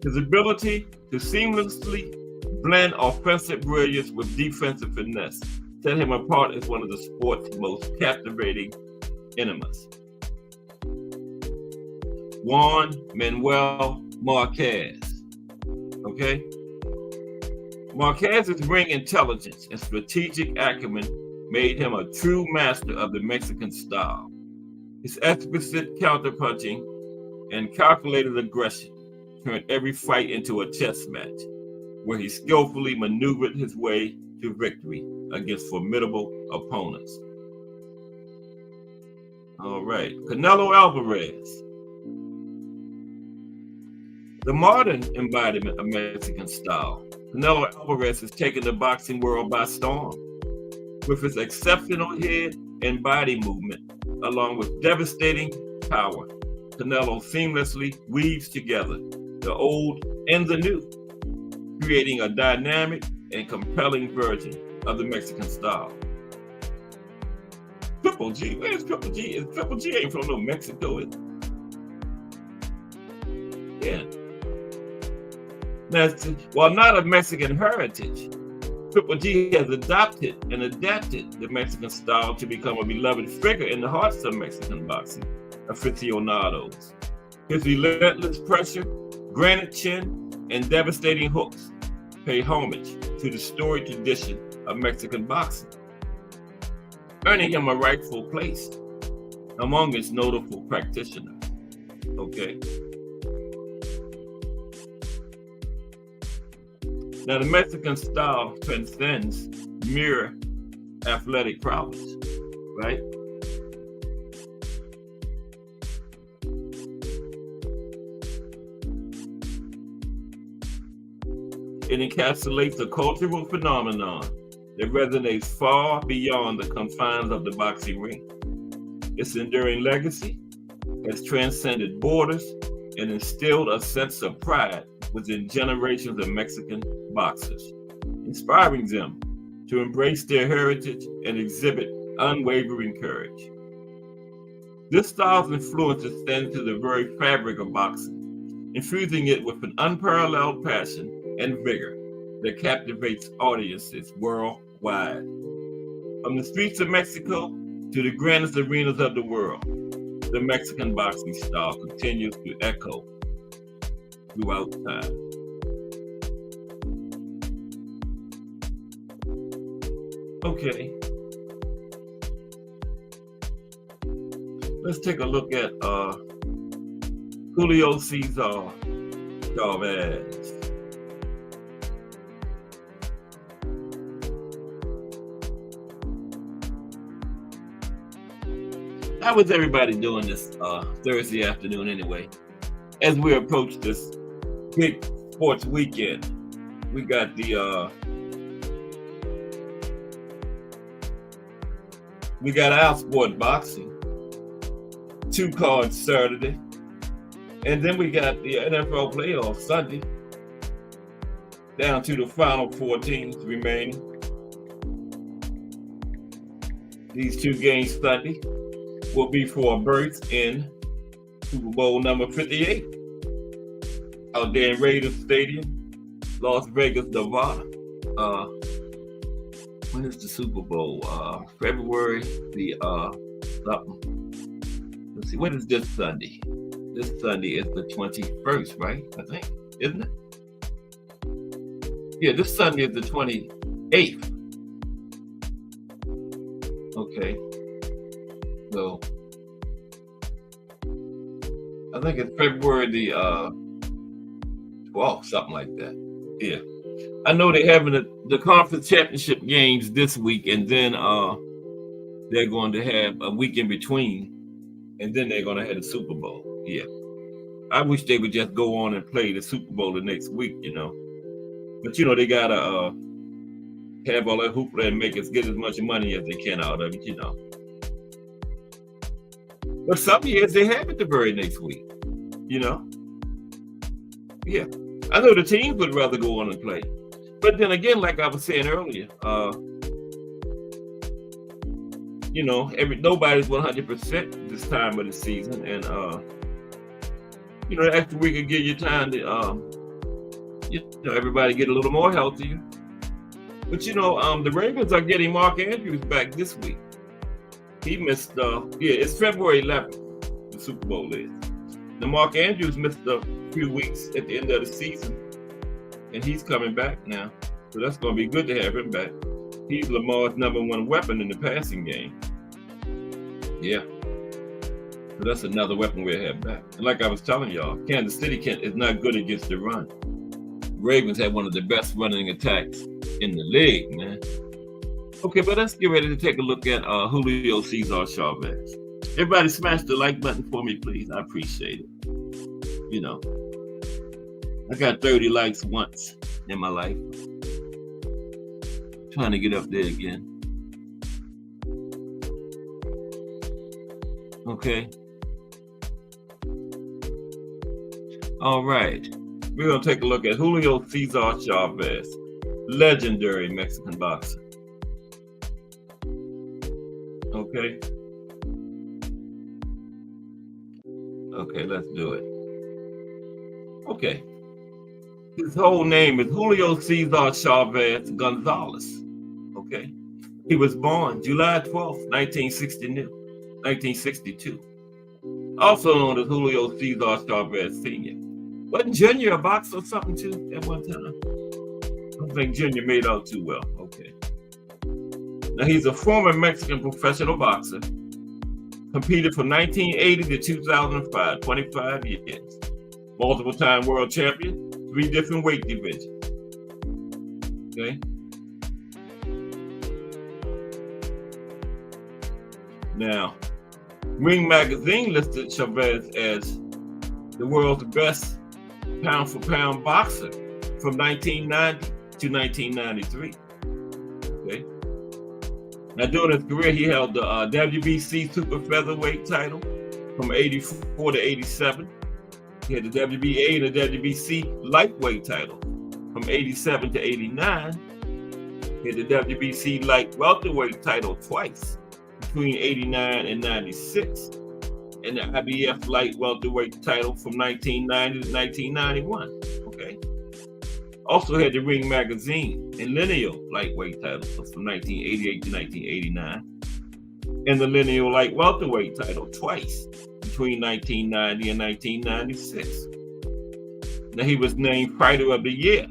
His ability to seamlessly blend offensive brilliance with defensive finesse set him apart as one of the sport's most captivating enemies. Juan Manuel Marquez. Okay? Marquez's ring intelligence and strategic acumen made him a true master of the Mexican style. His exquisite counterpunching and calculated aggression turned every fight into a chess match, where he skillfully maneuvered his way to victory against formidable opponents. All right, Canelo Alvarez. The modern embodiment of Mexican style, Canelo Alvarez has taken the boxing world by storm. With his exceptional head and body movement, along with devastating power, Canelo seamlessly weaves together the old and the new, creating a dynamic and compelling version of the Mexican style. Triple G, where's Triple G? Triple G ain't from no Mexico, is it? Yeah. Now, while not of Mexican heritage, Triple G has adopted and adapted the Mexican style to become a beloved figure in the hearts of Mexican boxing aficionados. His relentless pressure, granite chin, and devastating hooks pay homage to the storied tradition of Mexican boxing, earning him a rightful place among its notable practitioners. Okay. Now, the Mexican style transcends mere athletic prowess, right? It encapsulates a cultural phenomenon that resonates far beyond the confines of the boxing ring. Its enduring legacy has transcended borders and instilled a sense of pride within generations of Mexican boxers, inspiring them to embrace their heritage and exhibit unwavering courage. This style's influence extends to the very fabric of boxing, infusing it with an unparalleled passion and vigor that captivates audiences worldwide. From the streets of Mexico to the grandest arenas of the world, the Mexican boxing style continues to echo throughout time. Okay. Let's take a look at Julio Cesar Chavez. How was everybody doing this Thursday afternoon anyway? As we approach this big sports weekend, we got the our sport boxing, 2 cards Saturday, and then we got the NFL playoffs Sunday, down to the final 4 teams remaining. These 2 games Sunday will be for a berth in Super Bowl number 58 out there in Raiders Stadium, Las Vegas, Nevada. When is the Super Bowl? February the let's see, what is this Sunday? This Sunday is the 21st, right? I think, isn't it? Yeah, this Sunday is the 28th. Okay. So I think it's February the 12th, something like that. Yeah. I know they're having the conference championship games this week, and then they're going to have a week in between, and then they're going to have the Super Bowl. Yeah. I wish they would just go on and play the Super Bowl the next week, you know. But, you know, they got to have all that hoopla and get as much money as they can out of it, you know. But some years they have it the very next week, you know. Yeah. I know the teams would rather go on and play. But then again, like I was saying earlier, you know, nobody's 100% this time of the season, and you know, the extra week can give you time to, you know, everybody get a little more healthier. But you know, the Ravens are getting Mark Andrews back this week. He missed, yeah, it's February 11th. The Super Bowl is. Now, Mark Andrews missed a few weeks at the end of the season, and he's coming back now. So that's going to be good to have him back. He's Lamar's #1 weapon in the passing game. Yeah. So that's another weapon we'll have back. And like I was telling y'all, Kansas City is not good against the run. Ravens have one of the best running attacks in the league, man. Okay, but let's get ready to take a look at Julio Cesar Chavez. Everybody smash the like button for me, please. I appreciate it. You know, I got 30 likes once in my life. Trying to get up there again. Okay. All right. We're going to take a look at Julio Cesar Chavez, legendary Mexican boxer. Okay. Okay, let's do it. Okay. His whole name is Julio Cesar Chavez Gonzalez. Okay. He was born July 12th, 1962. Also known as Julio Cesar Chavez Sr. Wasn't Junior a boxer or something too at one time? I don't think Junior made out too well. Okay. Now he's a former Mexican professional boxer. Competed from 1980 to 2005, 25 years. Multiple time world champion, 3 different weight divisions. Okay. Now, Ring Magazine listed Chavez as the world's best pound-for-pound boxer from 1990 to 1993. Okay. Now, during his career, he held the WBC super featherweight title from 84 to 87. He had the WBA and the WBC lightweight title from 87 to 89. He had the WBC light welterweight title twice between 89 and 96, and the IBF light welterweight title from 1990 to 1991. Okay. Also had the Ring Magazine and lineal lightweight titles from 1988 to 1989, and the lineal light welterweight title twice between 1990 and 1996. Now he was named Fighter of the Year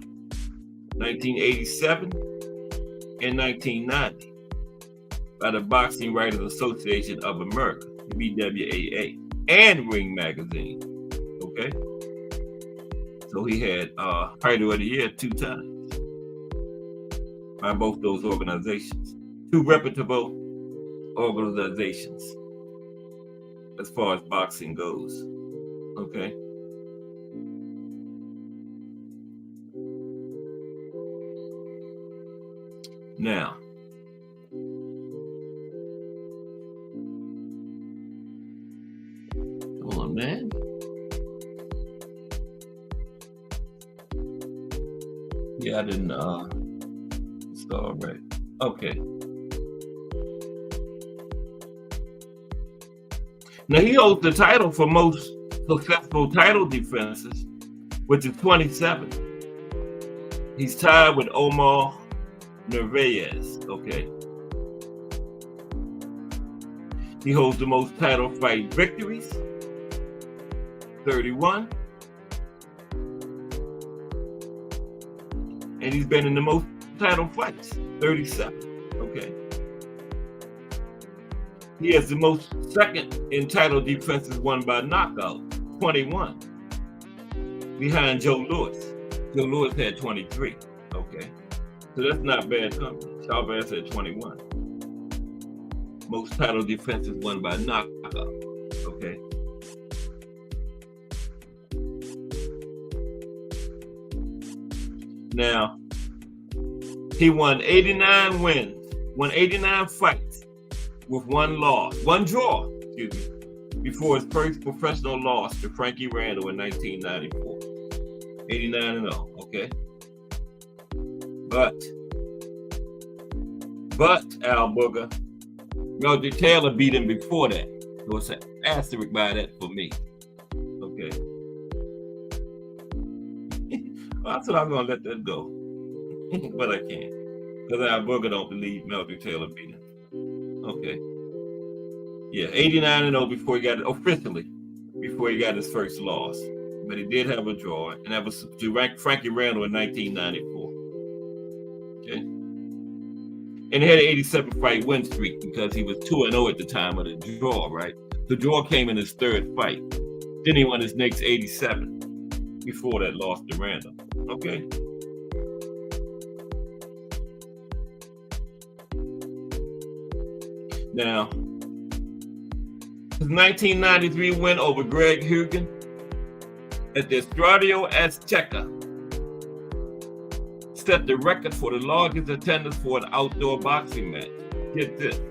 1987 and 1990 by the Boxing Writers Association of America, the BWAA, and Ring Magazine. Okay. So he had Fighter of the Year 2 times by both those organizations. 2 reputable organizations as far as boxing goes. Okay. Now, come on, man. Yeah, I didn't start right. Okay. Now he holds the title for most successful title defenses, which is 27. He's tied with Omar Narvaez. Okay. He holds the most title fight victories, 31. And he's been in the most title fights, 37. Okay. He has the most second in title defenses won by knockout, 21. Behind Joe Louis. Joe Louis had 23. Okay. So that's not bad company. Chavez had 21. Most title defenses won by knockout. Okay. Now, he won 89 wins, won 89 fights with 1 loss, 1 draw, excuse me, before his first professional loss to Frankie Randall in 1994. 89-0, okay? But Al Booger, Roger Taylor beat him before that. So it's an asterisk by that for me. Okay. Well, I thought I was going to let that go. But I can't. Because Al Booger don't believe Melvin Taylor beat him. Okay. Yeah, 89-0 before he got it officially, before he got his first loss. But he did have a draw, and that was to Frankie Randall in 1994. Okay. And he had an 87 fight win streak because he was 2-0 at the time of the draw, right? The draw came in his 3rd fight. Then he won his next 87 before that loss to Randall. Okay. Now, his 1993 win over Greg Hugan at the Estadio Azteca set the record for the largest attendance for an outdoor boxing match. Get this.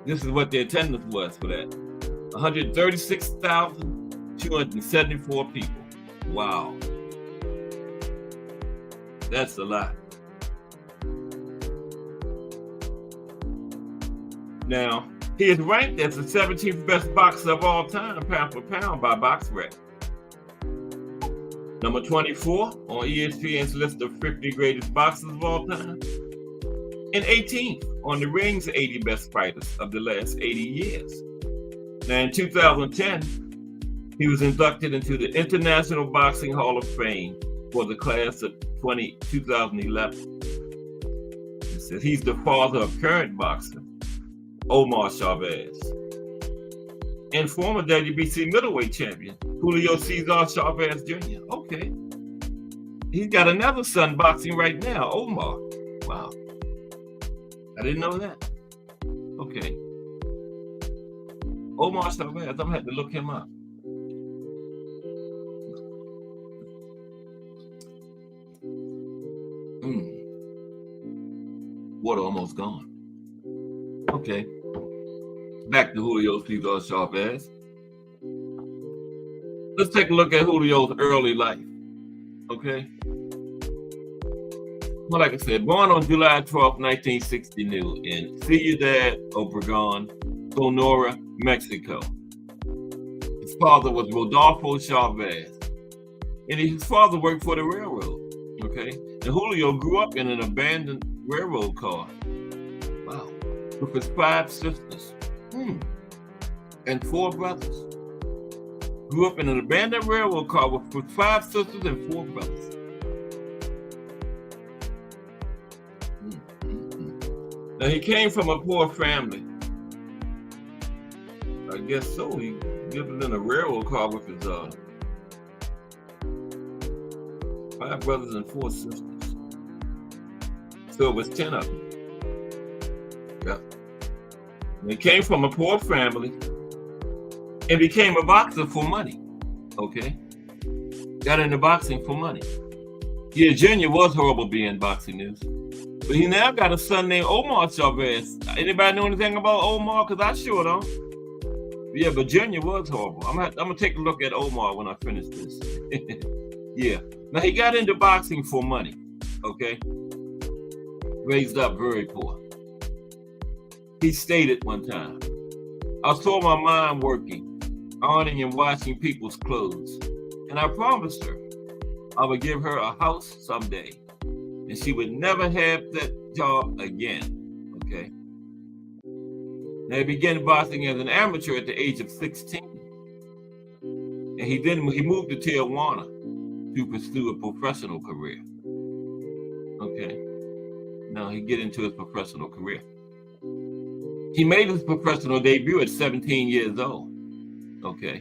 This is what the attendance was for that. 136,274 people. Wow. That's a lot. Now, he is ranked as the 17th best boxer of all time, pound for pound, by BoxRec. Number 24 on ESPN's list of 50 greatest boxers of all time. And 18th on the Ring's 80 best fighters of the last 80 years. Now in 2010, he was inducted into the International Boxing Hall of Fame for the class of 2011. It says he's the father of current boxer Omar Chavez and former WBC middleweight champion Julio Cesar Chavez Jr. Okay. He's got another son boxing right now, Omar. Wow. I didn't know that. Okay. Omar Chavez, I'm gonna have to look him up. Water almost gone. Okay. Back to Julio Cesar Chavez. Let's take a look at Julio's early life. Okay. Well, like I said, born on July 12, 1962 in Ciudad Obregón, Sonora, Mexico. His father was Rodolfo Chavez, and his father worked for the railroad. Okay. And Julio grew up in an abandoned railroad car. Wow. With his 5 sisters and 4 brothers. Grew up in an abandoned railroad car with 5 sisters and 4 brothers. Now he came from a poor family. I guess so. He lived in a railroad car with his 5 brothers and 4 sisters. So it was 10 of them. Yeah. He came from a poor family and became a boxer for money. Okay. Got into boxing for money. Yeah, Junior was horrible being boxing news. But he now got a son named Omar Chavez. Anybody know anything about Omar? Because I sure don't. Yeah, but Junior was horrible. I'm gonna take a look at Omar when I finish this. Yeah. Now he got into boxing for money. Okay. Raised up very poor. He stated one time, I saw my mom working, ironing and washing people's clothes, and I promised her I would give her a house someday, and she would never have that job again. Okay. Now he began boxing as an amateur at the age of 16, and he moved to Tijuana to pursue a professional career. Okay. Now he get into his professional career. He made his professional debut at 17 years old. Okay.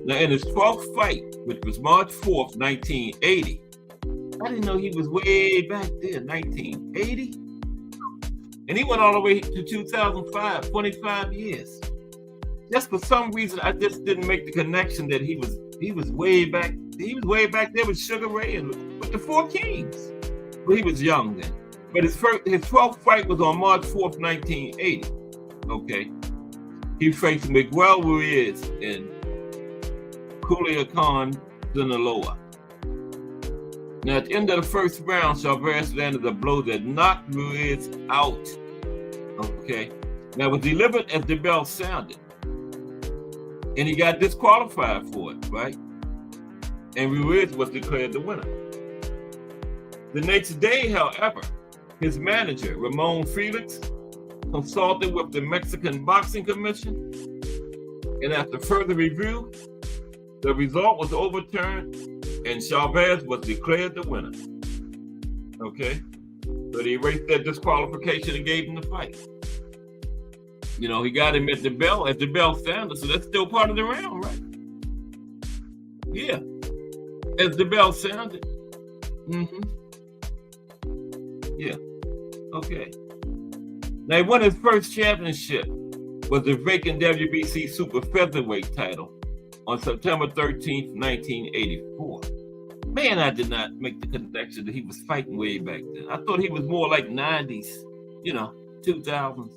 Now in his 12th fight, which was March 4th, 1980, I didn't know he was way back there, 1980. And he went all the way to 2005, 25 years. Just for some reason, I just didn't make the connection that he was way back. He was way back there with Sugar Ray and with the 4 Kings. But he was young then. But his 12th fight was on March 4th, 1980. Okay. He faced Miguel Ruiz in Culiacan, Sinaloa. Now, at the end of the first round, Chavez landed a blow that knocked Ruiz out. Okay. Now, it was delivered as the bell sounded. And he got disqualified for it, right? And Ruiz was declared the winner. The next day, however, his manager, Ramon Felix, consulted with the Mexican Boxing Commission, and after further review, the result was overturned and Chavez was declared the winner. Okay? But he erased that disqualification and gave him the fight. You know, he got him at the bell sounded, so that's still part of the round, right? Yeah. As the bell sounded. Yeah. Okay. Now, he won his first championship, was the vacant WBC super featherweight title on September 13th, 1984. Man, I did not make the connection that he was fighting way back then. I thought he was more like 90s, 2000s.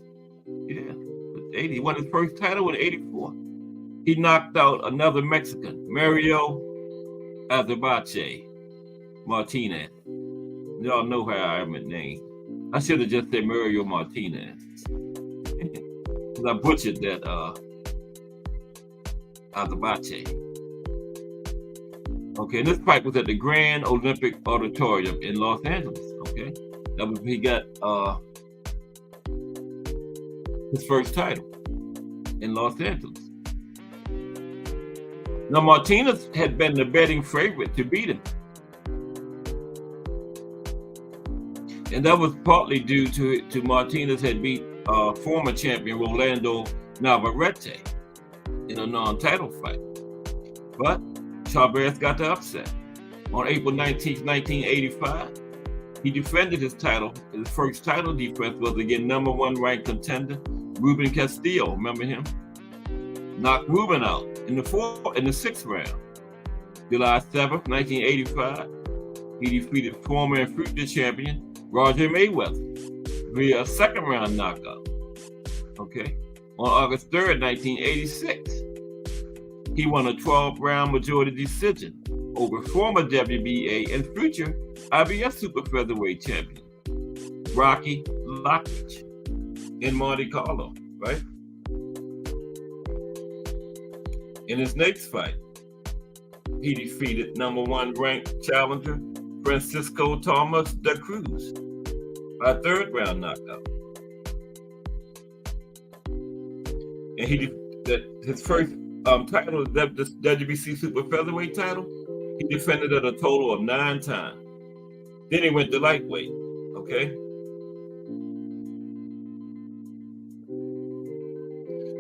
Yeah, but 80. He won his first title in 84. He knocked out another Mexican, Mario Azabache Martinez. Y'all know how I'm named. I should have just said Mario Martinez. Because I butchered that Azabache. Okay, and this fight was at the Grand Olympic Auditorium in Los Angeles. Okay, that was he got his first title in Los Angeles. Now Martinez had been the betting favorite to beat him, and that was partly due to Martinez had beat former champion Rolando Navarrete in a non-title fight, but Chavez got the upset. On April 19, 1985, he defended his title. His first title defense was against #1 ranked contender Ruben Castillo. Remember him? Knocked Ruben out in the sixth round. July 7th, 1985, he defeated former and future champion Roger Mayweather via a second round knockout. Okay. On August 3rd, 1986, he won a 12-round majority decision over former WBA and future IBF super featherweight champion Rocky Lockridge in Monte Carlo, right? In his next fight, he defeated #1 ranked challenger Francisco Thomas da Cruz by a third-round knockout. And his first title is the WBC super featherweight title. He defended it a total of 9 times. Then he went to lightweight, okay?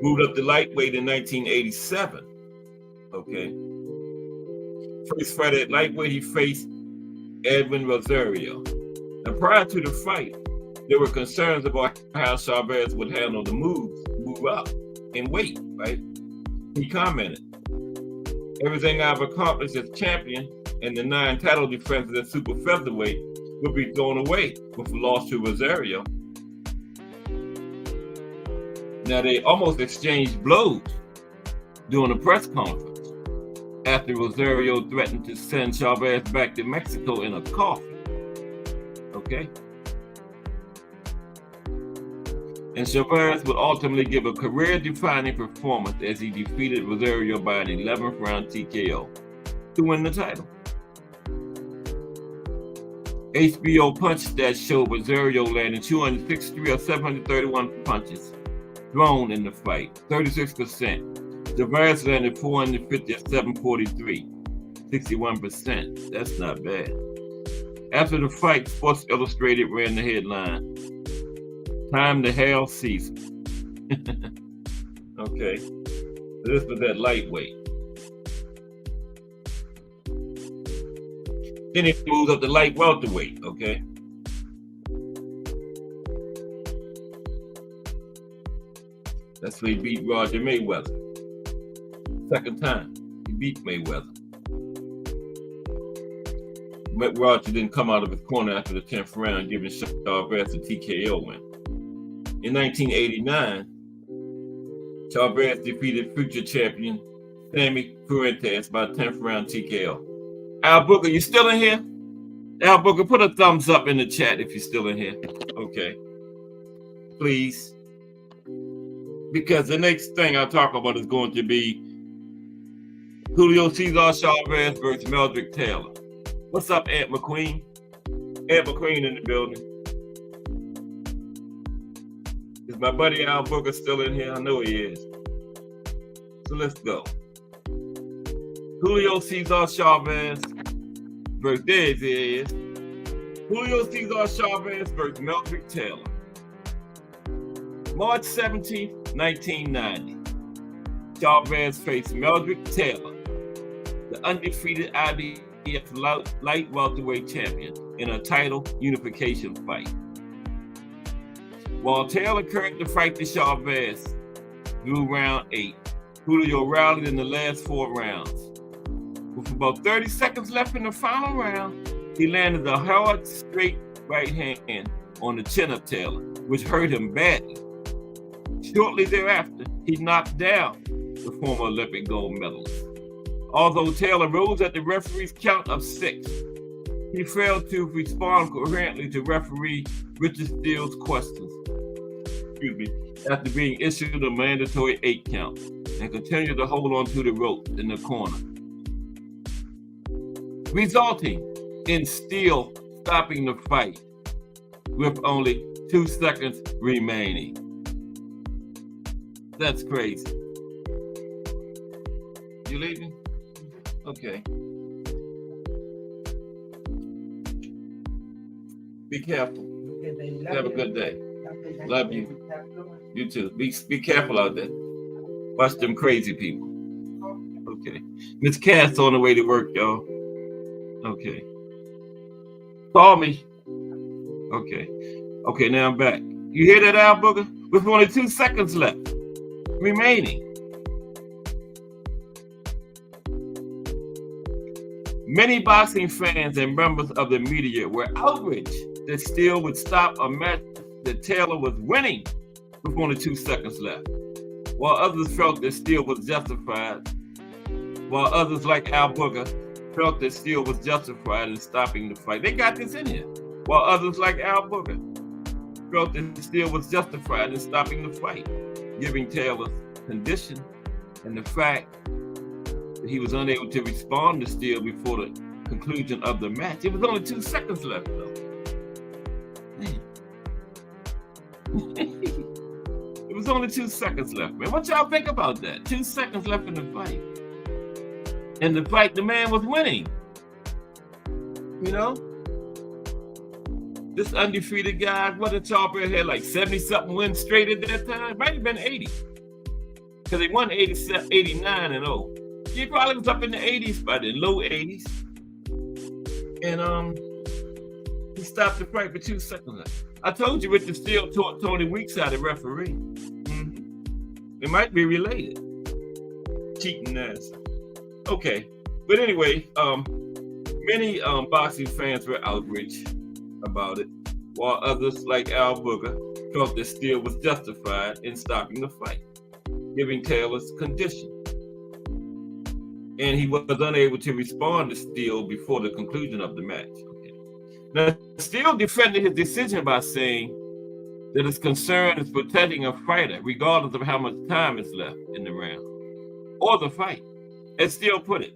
Moved up to lightweight in 1987, okay? First fight at lightweight, he faced Edwin Rosario. Now, prior to the fight, there were concerns about how Chavez would handle the move up in weight, right? He commented, "Everything I've accomplished as champion and the 9 title defenses at super featherweight would be thrown away with a loss to Rosario." Now, they almost exchanged blows during a press conference after Rosario threatened to send Chavez back to Mexico in a coffin. Okay? And Chavez would ultimately give a career-defining performance as he defeated Rosario by an 11th round TKO to win the title. HBO punch stats show Rosario landed 263 of 731 punches thrown in the fight, 36%. Chavez landed 450 of 743, 61%. That's not bad. After the fight, Sports Illustrated ran the headline, "Time to Hell Caesar." Okay, so this was at lightweight. Then he moves up to light welterweight, okay? That's where he beat Roger Mayweather. Second time, he beat Mayweather. Roger didn't come out of his corner after the 10th round, giving Chavez a TKO win. In 1989, Chavez defeated future champion Sammy Fuentes by 10th round TKO. Al Booker, you still in here? Al Booker, put a thumbs up in the chat if you're still in here. Okay. Please. Because the next thing I'll talk about is going to be Julio Cesar Chavez versus Meldrick Taylor. What's up, Aunt McQueen? Aunt McQueen in the building. Is my buddy Al Booker still in here? I know he is. So let's go. Julio Cesar Chavez versus, there he is. Julio Cesar Chavez versus Meldrick Taylor. March 17th, 1990. Chavez faced Meldrick Taylor, the undefeated IBF light welterweight champion, in a title unification fight. While Taylor carried the fight to Chavez through round 8, Julio rallied in the last 4 rounds. With about 30 seconds left in the final round, he landed a hard, straight right hand on the chin of Taylor, which hurt him badly. Shortly thereafter, he knocked down the former Olympic gold medalist. Although Taylor rose at the referee's count of 6, he failed to respond coherently to referee Richard Steele's questions. After being issued a mandatory 8 count, and continued to hold on to the rope in the corner. resulting in Steele stopping the fight with only 2 seconds remaining. That's crazy. You leaving? Okay. Be careful. Have a good day. Love you. You too. Be careful out there. Watch them crazy people. Okay. Miss Cass on the way to work, y'all. Okay. Call me. Okay. Okay, now I'm back. You hear that, Al Booger? With only 2 seconds left remaining. Many boxing fans and members of the media were outraged that Steele would stop a match that Taylor was winning with only 2 seconds left, while others felt that Steele was justified, while others like Al Booger felt that Steele was justified in stopping the fight. They got this in here. While others like Al Booger felt that Steele was justified in stopping the fight, giving Taylor's condition and the fact that he was unable to respond to Steele before the conclusion of the match. It was only 2 seconds left, though. It was only 2 seconds left, man. What y'all think about that? 2 seconds left in the fight. And the fight, the man was winning. You know? This undefeated guy, what did Chavez had like 70-something wins straight at that time? Might have been 80. Because he won 89-0. He probably was up in the 80s by then, low 80s. And he stopped the fight for 2 seconds left. I told you Richard Steele taught Tony Weeks how to referee. It might be related. Cheating ass. Okay. But anyway, many boxing fans were outraged about it, while others like Al Booger felt that Steele was justified in stopping the fight, giving Taylor's condition. And he was unable to respond to Steele before the conclusion of the match. Okay. Now, Steele defended his decision by saying that his concern is protecting a fighter, regardless of how much time is left in the round or the fight. As Steele put it,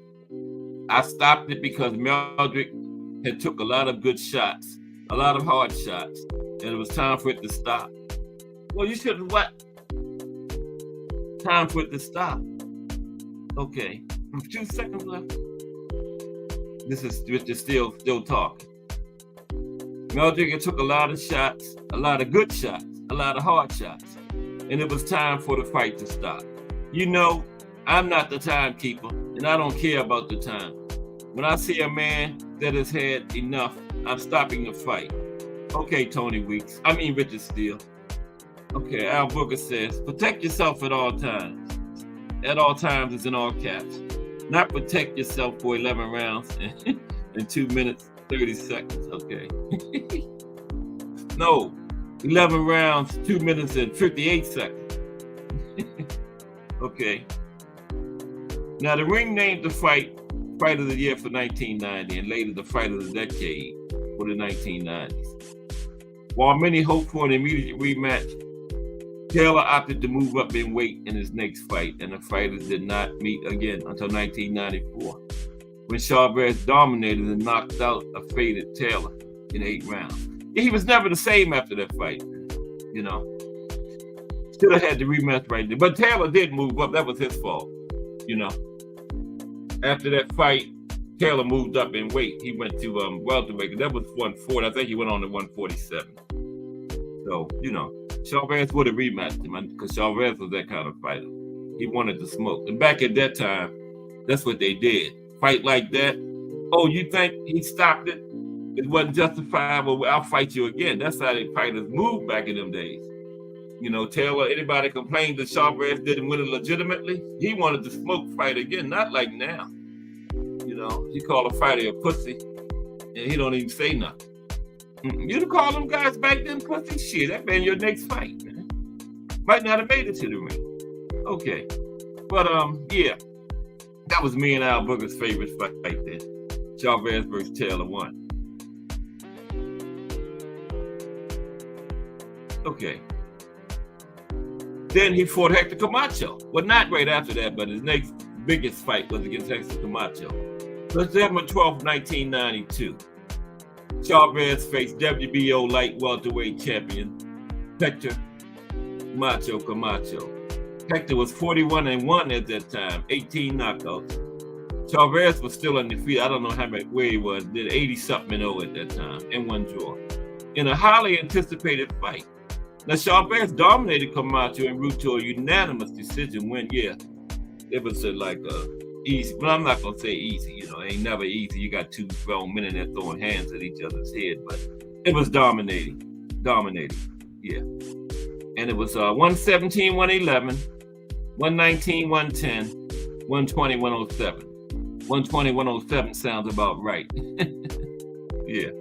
I stopped it because Meldrick had took a lot of good shots, a lot of hard shots, and it was time for it to stop. Well, you should have what? Time for it to stop. Okay. 2 seconds left. This is Richard Steele still talking. Meldrick took a lot of shots, a lot of good shots, a lot of hard shots, and it was time for the fight to stop. You know, I'm not the timekeeper, and I don't care about the time. When I see a man that has had enough, I'm stopping the fight. Okay, Tony Weeks. Richard Steele. Okay, Al Booger says, protect yourself at all times. At all times is in all caps. Not protect yourself for 11 rounds and 2 minutes, 30 seconds. Okay. No, 11 rounds, 2 minutes and 58 seconds. Okay. Now, the Ring named the fight of the year for 1990 and later the fight of the decade for the 1990s. While many hoped for an immediate rematch, Taylor opted to move up in weight in his next fight, and the fighters did not meet again until 1994, when Chavez dominated and knocked out a faded Taylor in 8 rounds. He was never the same after that fight, you know. Should have had the rematch right there. But Taylor did move up. That was his fault, you know. After that fight, Taylor moved up in weight. He went to welterweight. That was 140. I think he went on to 147. So, you know, Chavez would have rematched him because Chavez was that kind of fighter. He wanted to smoke. And back at that time, that's what they did. Fight like that. Oh, you think he stopped it? It wasn't justifiable. Well, I'll fight you again. That's how the fighters moved back in them days. You know, Taylor, anybody complained that Chavez didn't win it legitimately? He wanted to smoke fight again, not like now. You know, he called a fighter a pussy, and he don't even say nothing. You'd call them guys back then pussy? Shit, that been your next fight, man. Might not have made it to the ring. Okay. But, yeah. That was me and Al Booger's favorite fight then. Chavez versus Taylor won. Okay. Then he fought Hector Camacho. Well, not right after that, but his next biggest fight was against Hector Camacho. December 12th, 1992. Chavez faced WBO light welterweight champion Hector Macho Camacho. Hector was 41-1 at that time, 18 knockouts. Chavez was still undefeated. I don't know where he was. Did 80-something-0 at that time, and one draw. In a highly anticipated fight. Now, Chavez dominated Camacho en route to a unanimous decision win. Yeah, it was easy. Well, I'm not going to say easy. You know, it ain't never easy. You got two grown men in there throwing hands at each other's head, but it was dominating. Yeah. And it was 117-111, 119-110, 120-107. 120-107 sounds about right. Yeah.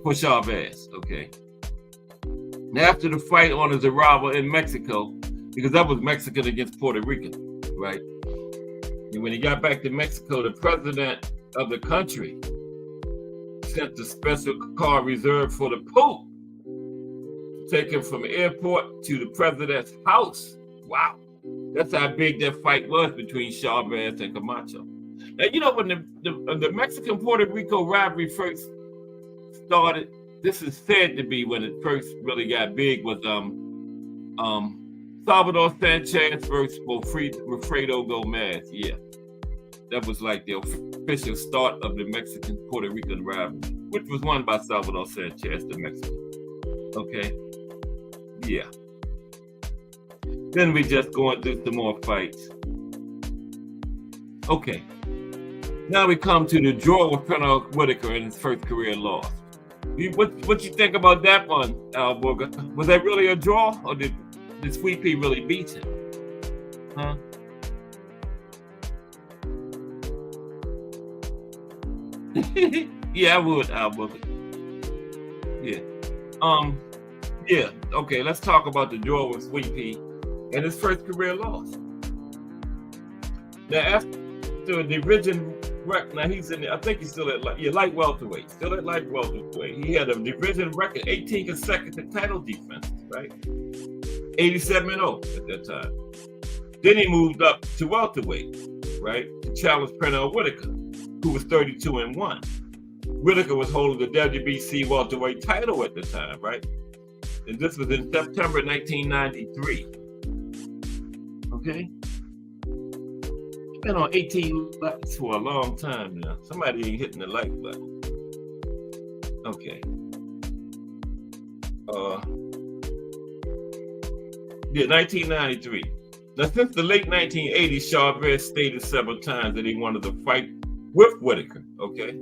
For Chavez, okay. After the fight on his arrival in Mexico, because that was Mexican against Puerto Rican, right? And when he got back to Mexico, the president of the country sent a special car reserved for the Pope to take him from the airport to the president's house. Wow. That's how big that fight was between Chavez and Camacho. Now, you know, when the Mexican-Puerto Rico rivalry first started, this is said to be when it first really got big, was Salvador Sanchez versus Wilfredo Gomez. Yeah, that was like the official start of the Mexican-Puerto Rican rivalry, which was won by Salvador Sanchez, the Mexican. Okay, yeah. Then we just going through some more fights. Okay, now we come to the draw with Colonel Whitaker in his first career loss. What you think about that one, Al Booger? Was that really a draw, or did Sweet Pea really beat him? Huh? Yeah, I would, Al Booger. Yeah. Yeah. Okay, let's talk about the draw with Sweet Pea and his first career loss. Now, after a division record, now he's in. I think he's still at light welterweight. Still at light welterweight. He had a division record, 18 consecutive title defenses, right? 87-0 at that time. Then he moved up to welterweight, right, to challenge Pernell Whitaker, who was 32-1. Whitaker was holding the WBC welterweight title at the time, right? And this was in September 1993. Okay. Been on 18 likes for a long time now. Somebody ain't hitting the like button. Okay. Yeah, 1993. Now, since the late 1980s, Chavez stated several times that he wanted to fight with Whitaker. Okay.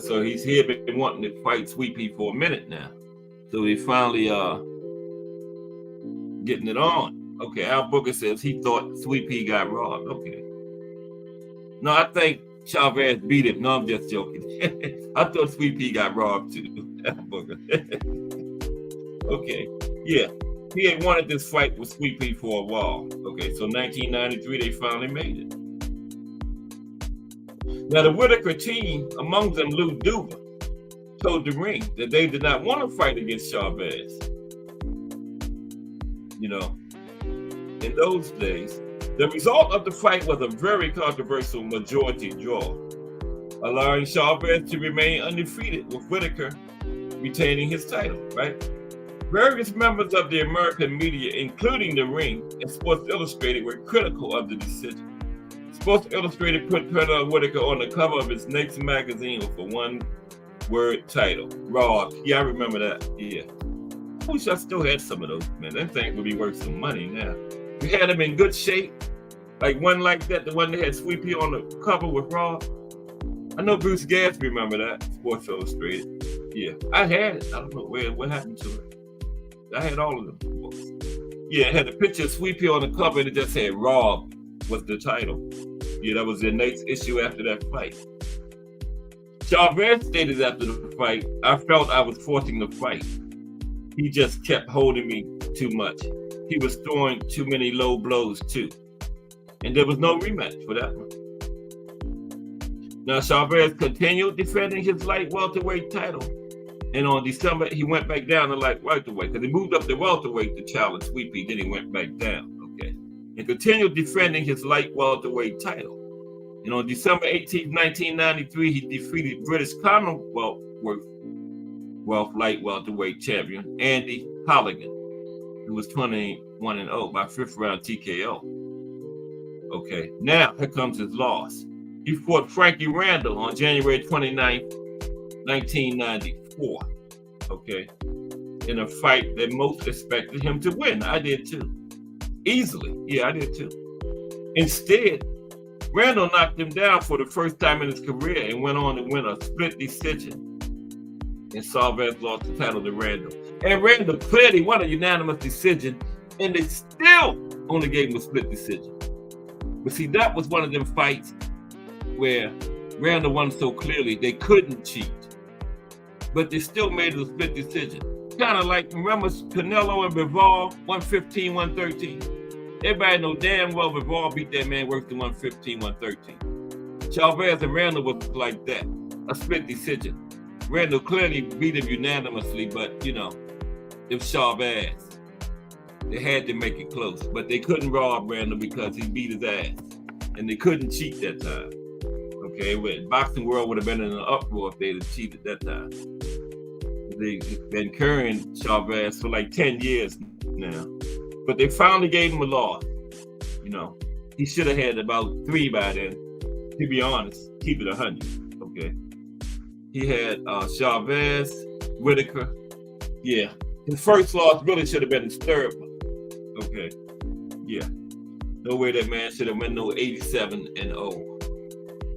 So he had been wanting to fight Sweet Pea for a minute now. So he finally getting it on. Okay, Al Booker says he thought Sweet Pea got robbed. Okay. No, I think Chavez beat him. No, I'm just joking. I thought Sweet Pea got robbed too. Al Booker. Okay. Yeah. He had wanted this fight with Sweet Pea for a while. Okay, so 1993, they finally made it. Now, the Whitaker team, among them Lou Duva, told the ring that they did not want to fight against Chavez. You know, in those days, the result of the fight was a very controversial majority draw, allowing Chavez to remain undefeated, with Whitaker retaining his title, right? Various members of the American media, including The Ring and Sports Illustrated, were critical of the decision. Sports Illustrated put Pernell Whitaker on the cover of its next magazine with a one-word title, Raw. Yeah, I remember that. Yeah. I wish I still had some of those, man. That thing would be worth some money now. We had them in good shape. Like one like that, the one that had Sweet Pea on the cover with Raw. I know Bruce Gadsby remember that, Sports Illustrated. Yeah, I had it. I don't know what happened to it. I had all of them books. Yeah, it had a picture of Sweet Pea on the cover and it just said Raw was the title. Yeah, that was the next issue after that fight. Chavez stated after the fight, I felt I was forcing the fight. He just kept holding me too much. He was throwing too many low blows too. And there was no rematch for that one. Now, Chavez continued defending his light welterweight title. And on December, he went back down to light welterweight because he moved up to welterweight to challenge Sweet Pea. Then he went back down, okay? And continued defending his light welterweight title. And on December 18, 1993, he defeated British Commonwealth light welterweight champion Andy Halligan, who was 21-0 by 5th round TKO. Okay, now here comes his loss. He fought Frankie Randall on January 29th, 1994. Okay, in a fight that most expected him to win. I did too. Easily. Yeah, I did too. Instead, Randall knocked him down for the first time in his career and went on to win a split decision. And Chavez lost the title to Randall. And Randall clearly won a unanimous decision, and they still only gave him a split decision. But see, that was one of them fights where Randall won so clearly they couldn't cheat. But they still made it a split decision. Kind of like, remember Canelo and Bivol, 115, 113? Everybody know damn well Bivol beat that man worse than 115, 113. Chavez and Randall was like that, a split decision. Randall clearly beat him unanimously, but you know, it was Chavez. They had to make it close, but they couldn't rob Randall because he beat his ass. And they couldn't cheat that time. Okay, the boxing world would have been in an uproar if they'd have cheated that time. They've been carrying Chavez for like 10 years now. But they finally gave him a loss. You know, he should have had about 3 by then. To be honest, keep it 100. Okay. He had Chavez, Whitaker. Yeah. His first loss really should have been his third one. Okay. Yeah. No way that man should have won no 87-0.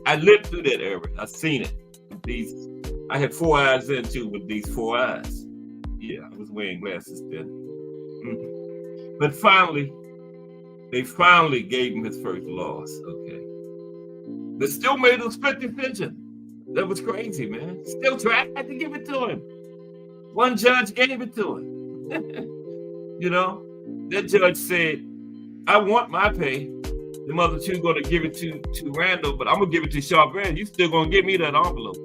I lived through that era. I seen it. I had 4 eyes then too with these 4 eyes. Yeah, I was wearing glasses then. Mm-hmm. But they finally gave him his first loss. Okay. They still made him split decision. That was crazy, man. Still tried to give it to him. One judge gave it to him. You know, that judge said, I want my pay. The other 2 going to give it to Randall, but I'm going to give it to Chavez. You still going to give me that envelope.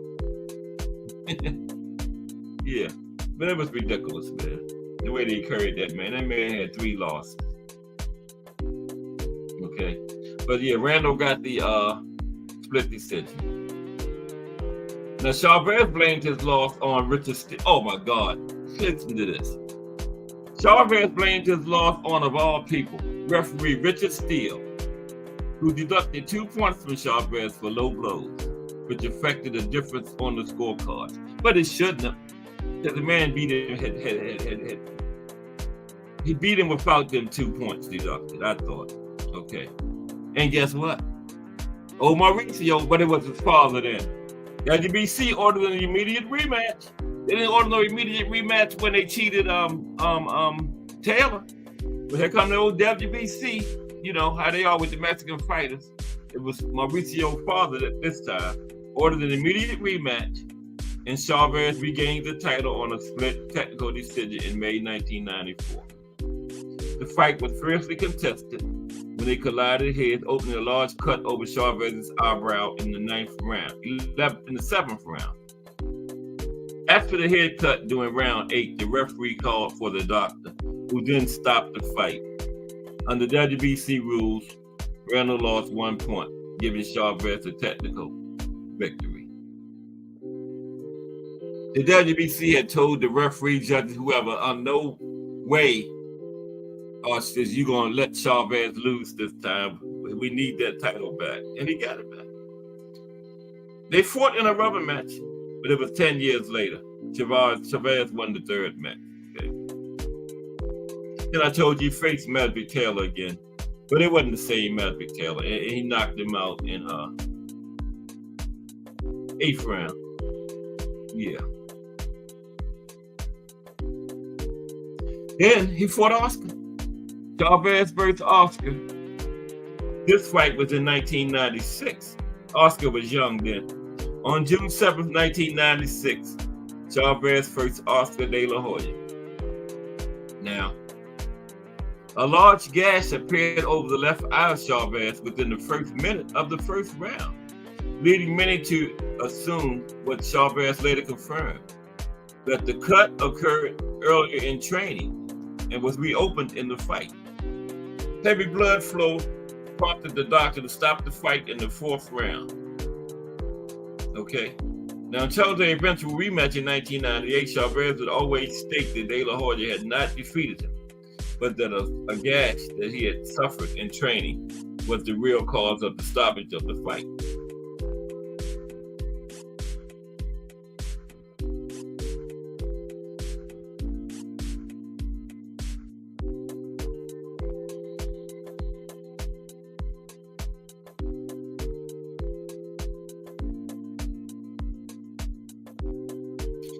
Yeah, but it was ridiculous, man. The way they carried that man. That man had 3 losses. Okay. But yeah, Randall got the split decision. Now, Chavez blamed his loss on Richard Steele. Oh, my God. Listen to this. Chavez blamed his loss on, of all people, referee Richard Steele, who deducted 2 points from Chavez for low blows, which affected the difference on the scorecard. But it shouldn't have, because the man beat him. He beat him without them 2 points deducted, I thought. Okay. And guess what? Oh, Mauricio, but it was his father then. The WBC ordered an immediate rematch. They didn't order no immediate rematch when they cheated Taylor. But here come the old WBC, you know, how they are with the Mexican fighters. It was Mauricio's father that this time ordered an immediate rematch, and Chavez regained the title on a split technical decision in May 1994. The fight was fiercely contested when they collided heads, opening a large cut over Chavez's eyebrow in the 7th round. After the head cut during round 8, the referee called for the doctor, who then stopped the fight. Under WBC rules, Randall lost 1 point, giving Chavez a technical victory. The WBC had told the referee, judges, whoever, no way says you're going to let Chavez lose this time. We need that title back. And he got it back. They fought in a rubber match, but it was 10 years later. Chavez won the 3rd match. Okay. Then I told you he faced Melvick Taylor again, but it wasn't the same Melvick Taylor. And he knocked him out in 8th round. Yeah. Then he fought Oscar. Chavez versus Oscar. This fight was in 1996. Oscar was young then. On June 7th, 1996, Chavez faced Oscar De La Hoya. Now, a large gash appeared over the left eye of Chavez within the first minute of the first round, leading many to assume what Chavez later confirmed, that the cut occurred earlier in training and was reopened in the fight. Heavy blood flow prompted the doctor to stop the fight in the 4th round. Okay. Now, until the eventual rematch in 1998, Chavez would always state that De La Hoya had not defeated him, but that a gash that he had suffered in training was the real cause of the stoppage of the fight.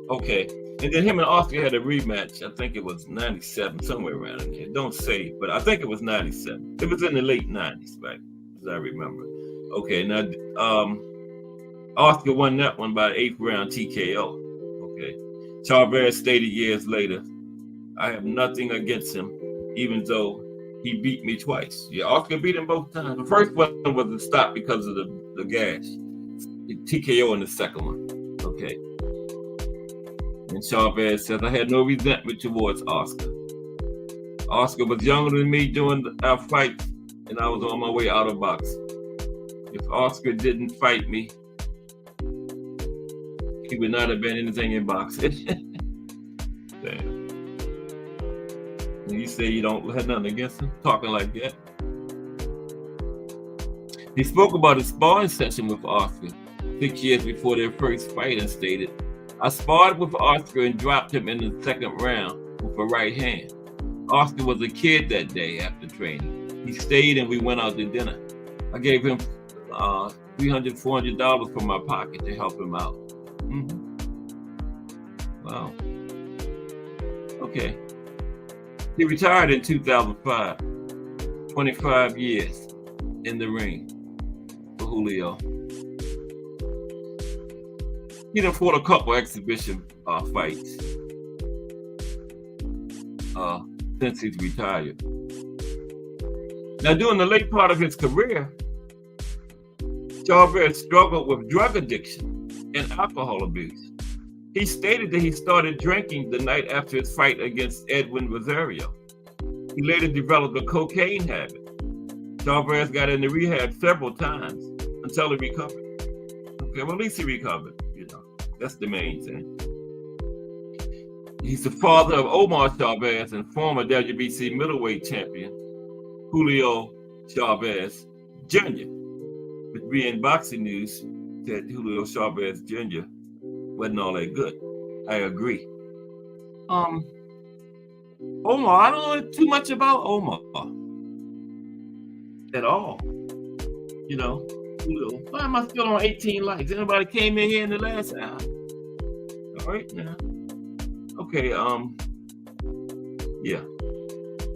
Okay, and then him and Oscar had a rematch. I think it was 97, somewhere around in there. Don't say, but I think it was 97. It was in the late 90s, right? As I remember. Okay, now Oscar won that one by 8th round TKO. Okay. Chavez stated years later, I have nothing against him, even though he beat me twice. Yeah, Oscar beat him both times. The first one was a stop because of the gash. The TKO in the second one. Okay. And Chavez says, I had no resentment towards Oscar. Oscar was younger than me during our fight, and I was on my way out of boxing. If Oscar didn't fight me, he would not have been anything in boxing. Damn. And you say you don't have nothing against him, talking like that. He spoke about a sparring session with Oscar 6 years before their first fight and stated, I sparred with Oscar and dropped him in the 2nd round with a right hand. Oscar was a kid that day after training. He stayed and we went out to dinner. I gave him $300, $400 from my pocket to help him out. Mm-hmm. Wow. Okay. He retired in 2005. 25 years in the ring for Julio. He done fought a couple exhibition fights since he's retired. Now, during the late part of his career, Chavez struggled with drug addiction and alcohol abuse. He stated that he started drinking the night after his fight against Edwin Rosario. He later developed a cocaine habit. Chavez got into rehab several times until he recovered. Okay, well, at least he recovered. That's the main thing. He's the father of Omar Chavez and former WBC middleweight champion Julio Chavez Jr. With being boxing news that Julio Chavez Jr. wasn't all that good. I agree. Omar, I don't know too much about Omar at all. You know. Why am I still on 18 likes? Anybody came in here in the last hour? All right now. Okay, yeah.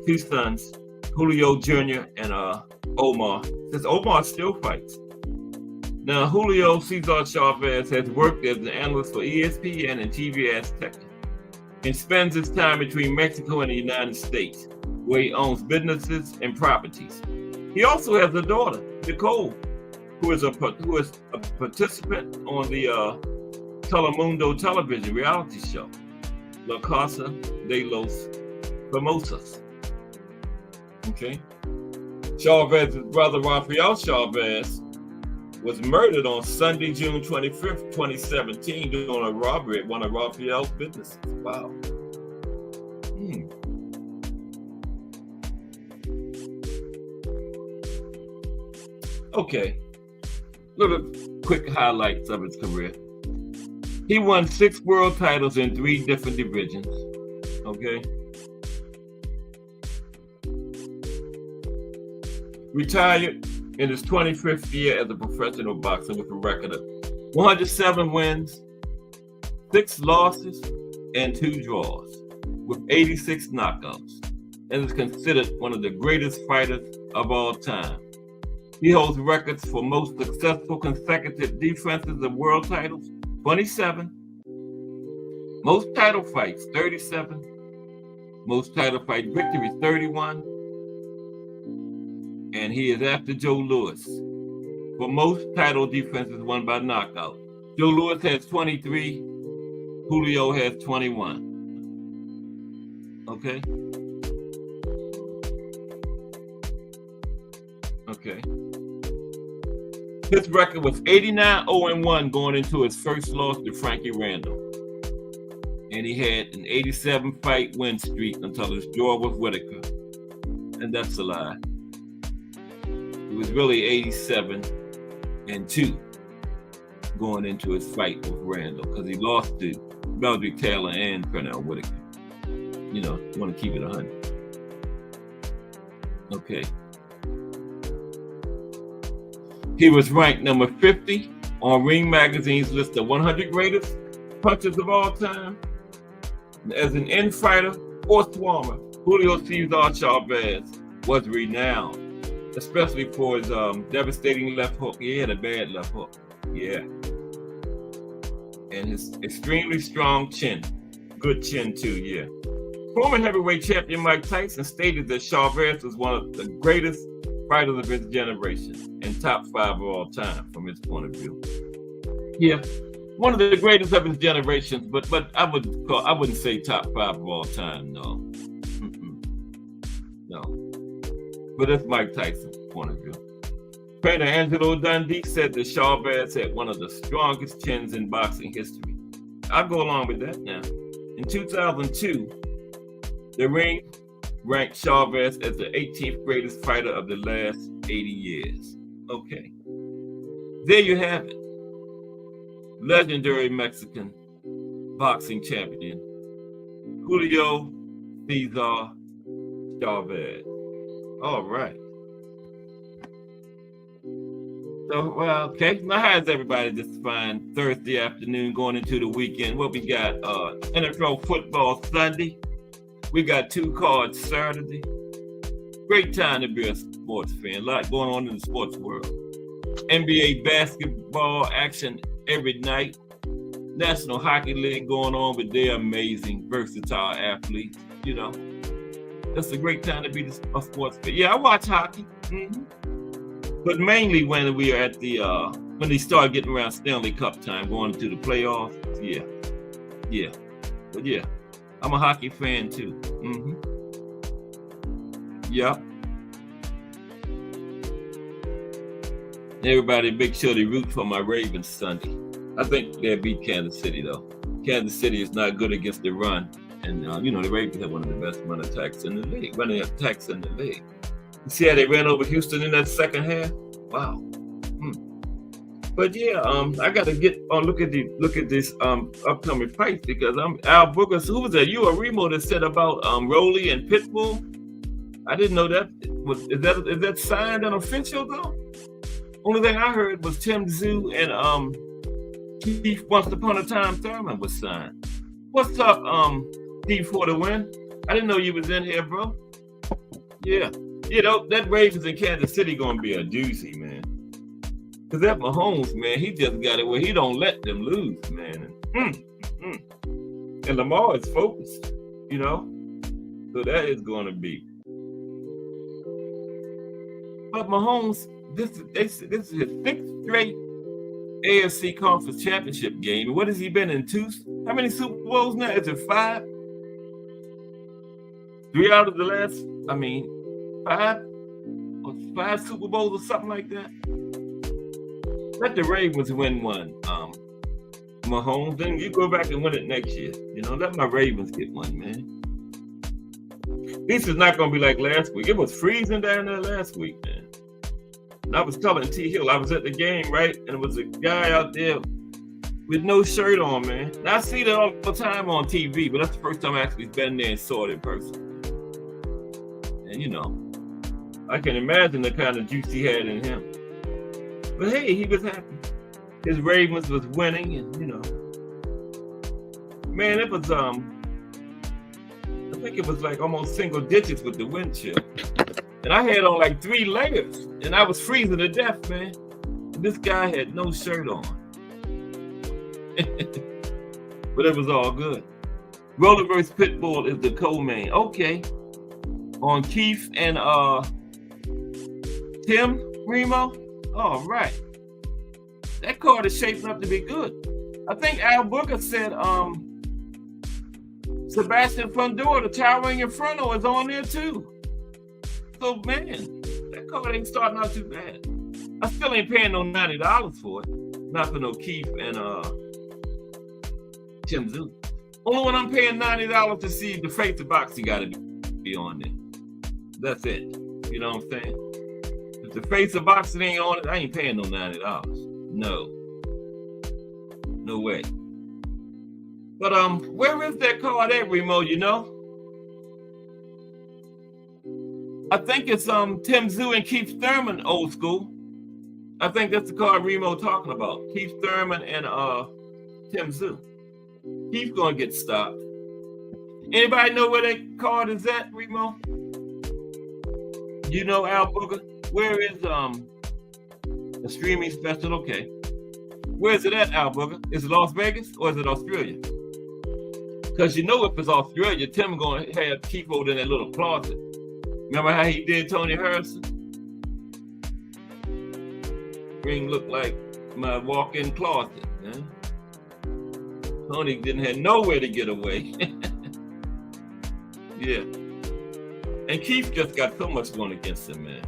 2 sons, Julio Jr. and Omar. Since Omar still fights. Now, Julio Cesar Chavez has worked as an analyst for ESPN and TVS Tech and spends his time between Mexico and the United States, where he owns businesses and properties. He also has a daughter, Nicole, who is a participant on the Telemundo television reality show, La Casa de los Famosos. Okay. Chavez's brother, Rafael Chavez, was murdered on Sunday, June 25th, 2017, during a robbery at one of Rafael's businesses. Wow. Okay. Little quick highlights of his career. He won 6 world titles in 3 different divisions. Okay. Retired in his 25th year as a professional boxer with a record of 107 wins, 6 losses, and 2 draws, with 86 knockouts, and is considered one of the greatest fighters of all time. He holds records for most successful consecutive defenses of world titles, 27, most title fights, 37, most title fight victories, 31, and he is after Joe Louis for most title defenses won by knockout. Joe Louis has 23, Julio has 21. Okay? Okay. His record was 89-0-1 going into his first loss to Frankie Randall. And he had an 87-fight win streak until his draw with Whitaker. And that's a lie. It was really 87-2 going into his fight with Randall because he lost to Meldrick Taylor and Pernell Whitaker. You know, you want to keep it 100. Okay. He was ranked number 50 on Ring Magazine's list of 100 greatest punchers of all time. As an in-fighter or swarmer, Julio Cesar Chavez was renowned, especially for his devastating left hook. He had a bad left hook. Yeah. And his extremely strong chin. Good chin, too, yeah. Former heavyweight champion Mike Tyson stated that Chavez was one of the greatest fighters of his generation and top 5 of all time from his point of view. Yeah, one of the greatest of his generations, but I wouldn't say top 5 of all time, no. No. But that's Mike Tyson's point of view. Trainer Angelo Dundee said that Chavez had one of the strongest chins in boxing history. I'll go along with that now. In 2002, the Ring ranked Chavez as the 18th greatest fighter of the last 80 years. Okay. There you have it. Legendary Mexican boxing champion, Julio Cesar Chavez. All right. So, well, okay. Now, how's everybody this fine Thursday afternoon going into the weekend? What we got? NFL football Sunday. We got 2 cards Saturday. Great time to be a sports fan. A lot going on in the sports world. NBA basketball action every night. National Hockey League going on, but they're amazing, versatile athletes. You know, that's a great time to be a sports fan. Yeah, I watch hockey. But mainly when we are at the when they start getting around Stanley Cup time, going to the playoffs. Yeah. But yeah, I'm a hockey fan too. Yep. Everybody, make sure they root for my Ravens Sunday. I think they'll beat Kansas City though. Kansas City is not good against the run, and you know the Ravens have one of the best running attacks in the league. You see how they ran over Houston in that second half? Wow. But yeah, I got to get on look at this upcoming fights because Al Booker. Who was that? You or Remo that said about Rolly and Pitbull? I didn't know that. Is that signed and official though? Only thing I heard was Tim Tszyu and Keith Once Upon a Time Thurman was signed. What's up, Keith for the win? I didn't know you was in here, bro. Yeah. You know, that Ravens in Kansas City gonna be a doozy, man. Cause that Mahomes, man, he just got it where he don't let them lose, man. And Lamar is focused, you know. So that is gonna be. But Mahomes, this is his 6th straight AFC Conference Championship game. What has he been in 2? How many Super Bowls now? Is it 5? 3 out of the last, 5 Super Bowls or something like that. Let the Ravens win one, Mahomes. Then you go back and win it next year. You know, let my Ravens get one, man. This is not going to be like last week. It was freezing down there last week, man. And I was telling T. Hill, I was at the game, right? And there was a guy out there with no shirt on, man. Now, I see that all the time on TV, but that's the first time I actually been there and saw it in person. And, you know, I can imagine the kind of juice he had in him. But hey, he was happy. His Ravens was winning, and you know, man, it was I think it was like almost single digits with the wind chill. And I had on like 3 layers, and I was freezing to death, man. And this guy had no shirt on. But it was all good. Roller vs. Pitbull is the co-main. Okay. On Keith and Tim Remo. All right. That card is shaping up to be good. I think Al Booker said Sebastian Fundora, the Towering Inferno, is on there too. So, man, that card ain't starting out too bad. I still ain't paying no $90 for it. Not for no Keith and Tim Zoo. Only when I'm paying $90 to see the Face of Boxing gotta be on there. That's it. You know what I'm saying? If the Face of Boxing ain't on it, I ain't paying no $90. No. No way. But where is that card at, Remo, you know? I think it's Tim Zoo and Keith Thurman, old school. I think that's the card Remo talking about. Keith Thurman and Tim Zoo. Keith's gonna get stopped. Anybody know where that card is at, Remo? You know, Al Booger? Where is the streaming special? Okay. Where is it at, Al Booger? Is it Las Vegas or is it Australia? Because you know if it's Australia, Tim gonna have Keith over in that little closet. Remember how he did Tony Harrison? Ring looked like my walk-in closet. Man. Tony didn't have nowhere to get away. Yeah. And Keith just got so much going against him, man.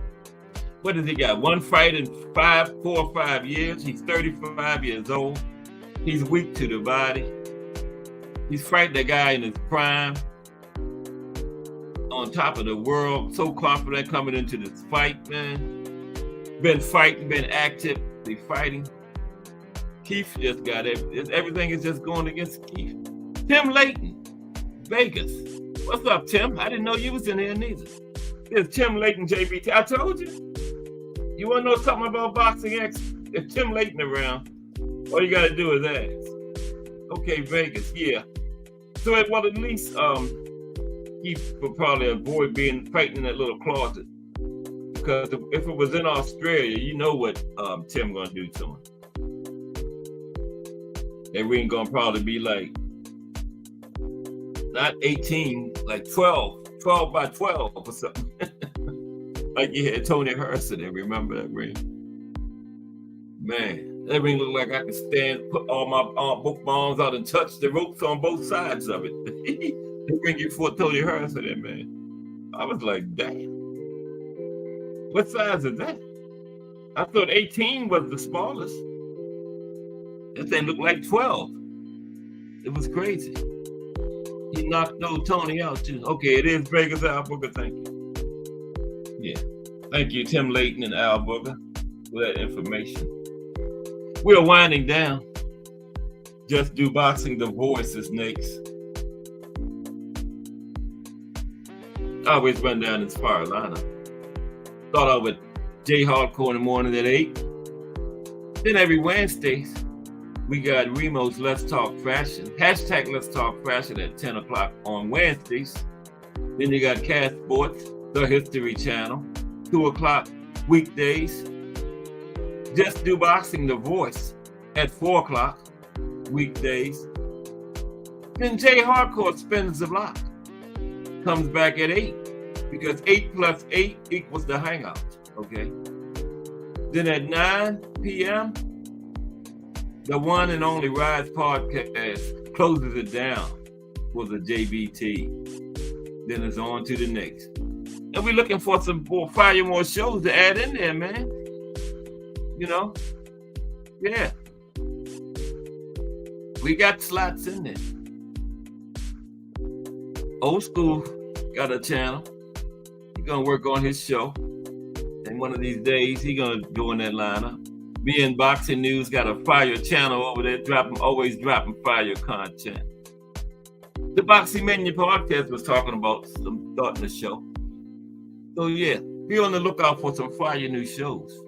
What has he got? One fight in 4 or 5 years. He's 35 years old. He's weak to the body. He's fighting a guy in his prime. On top of the world. So confident coming into this fight, man. Been fighting, been actively fighting. Keith just got it. Everything is just going against Keith. Tim Layton, Vegas. What's up, Tim? I didn't know you was in here neither. There's Tim Layton, JBT. I told you. You want to know something about Boxing X? If Tim Layton around, all you got to do is ask. Okay, Vegas, yeah. So, well, at least Keith would probably avoid being fighting in that little closet. Because if it was in Australia, you know what Tim gonna do to him. That ring gonna probably be like, not 18, like 12 by 12 or something. Like you had Tony Harrison there, remember that ring? Man, that ring looked like I could stand, put all my both my arms out and touch the ropes on both sides of it. They ring you for Tony Harrison there, man. I was like, damn. What size is that? I thought 18 was the smallest. That thing looked like 12. It was crazy. He knocked old Tony out too. Okay, it is Vegas, Al Booger. Thank you. Yeah. Thank you, Tim Layton and Al Booger, for that information. We're winding down. Just Do Boxing, the voice is next. I always run down this fire lineup. Start out with Jay Hardcore in the morning at 8. Then every Wednesday, we got Remo's Let's Talk Fashion. Hashtag Let's Talk Fashion at 10 o'clock on Wednesdays. Then you got Cat Sports, the History Channel, 2 o'clock weekdays. Just Do Boxing, the voice at 4 o'clock weekdays. Then Jay Hardcore spins the block. Comes back at 8. Because 8 plus 8 equals the hangout, okay? Then at 9 p.m., the one and only Rise Podcast closes it down for the JBT. Then it's on to the next. And we're looking for some more shows to add in there, man. You know? Yeah. We got slots in there. Old School got a channel. He's gonna work on his show. And one of these days, he's gonna go in that lineup. Me and Boxing News got a fire channel over there, always dropping fire content. The Boxing Menu podcast was talking about some thought in the show. So yeah, be on the lookout for some fire new shows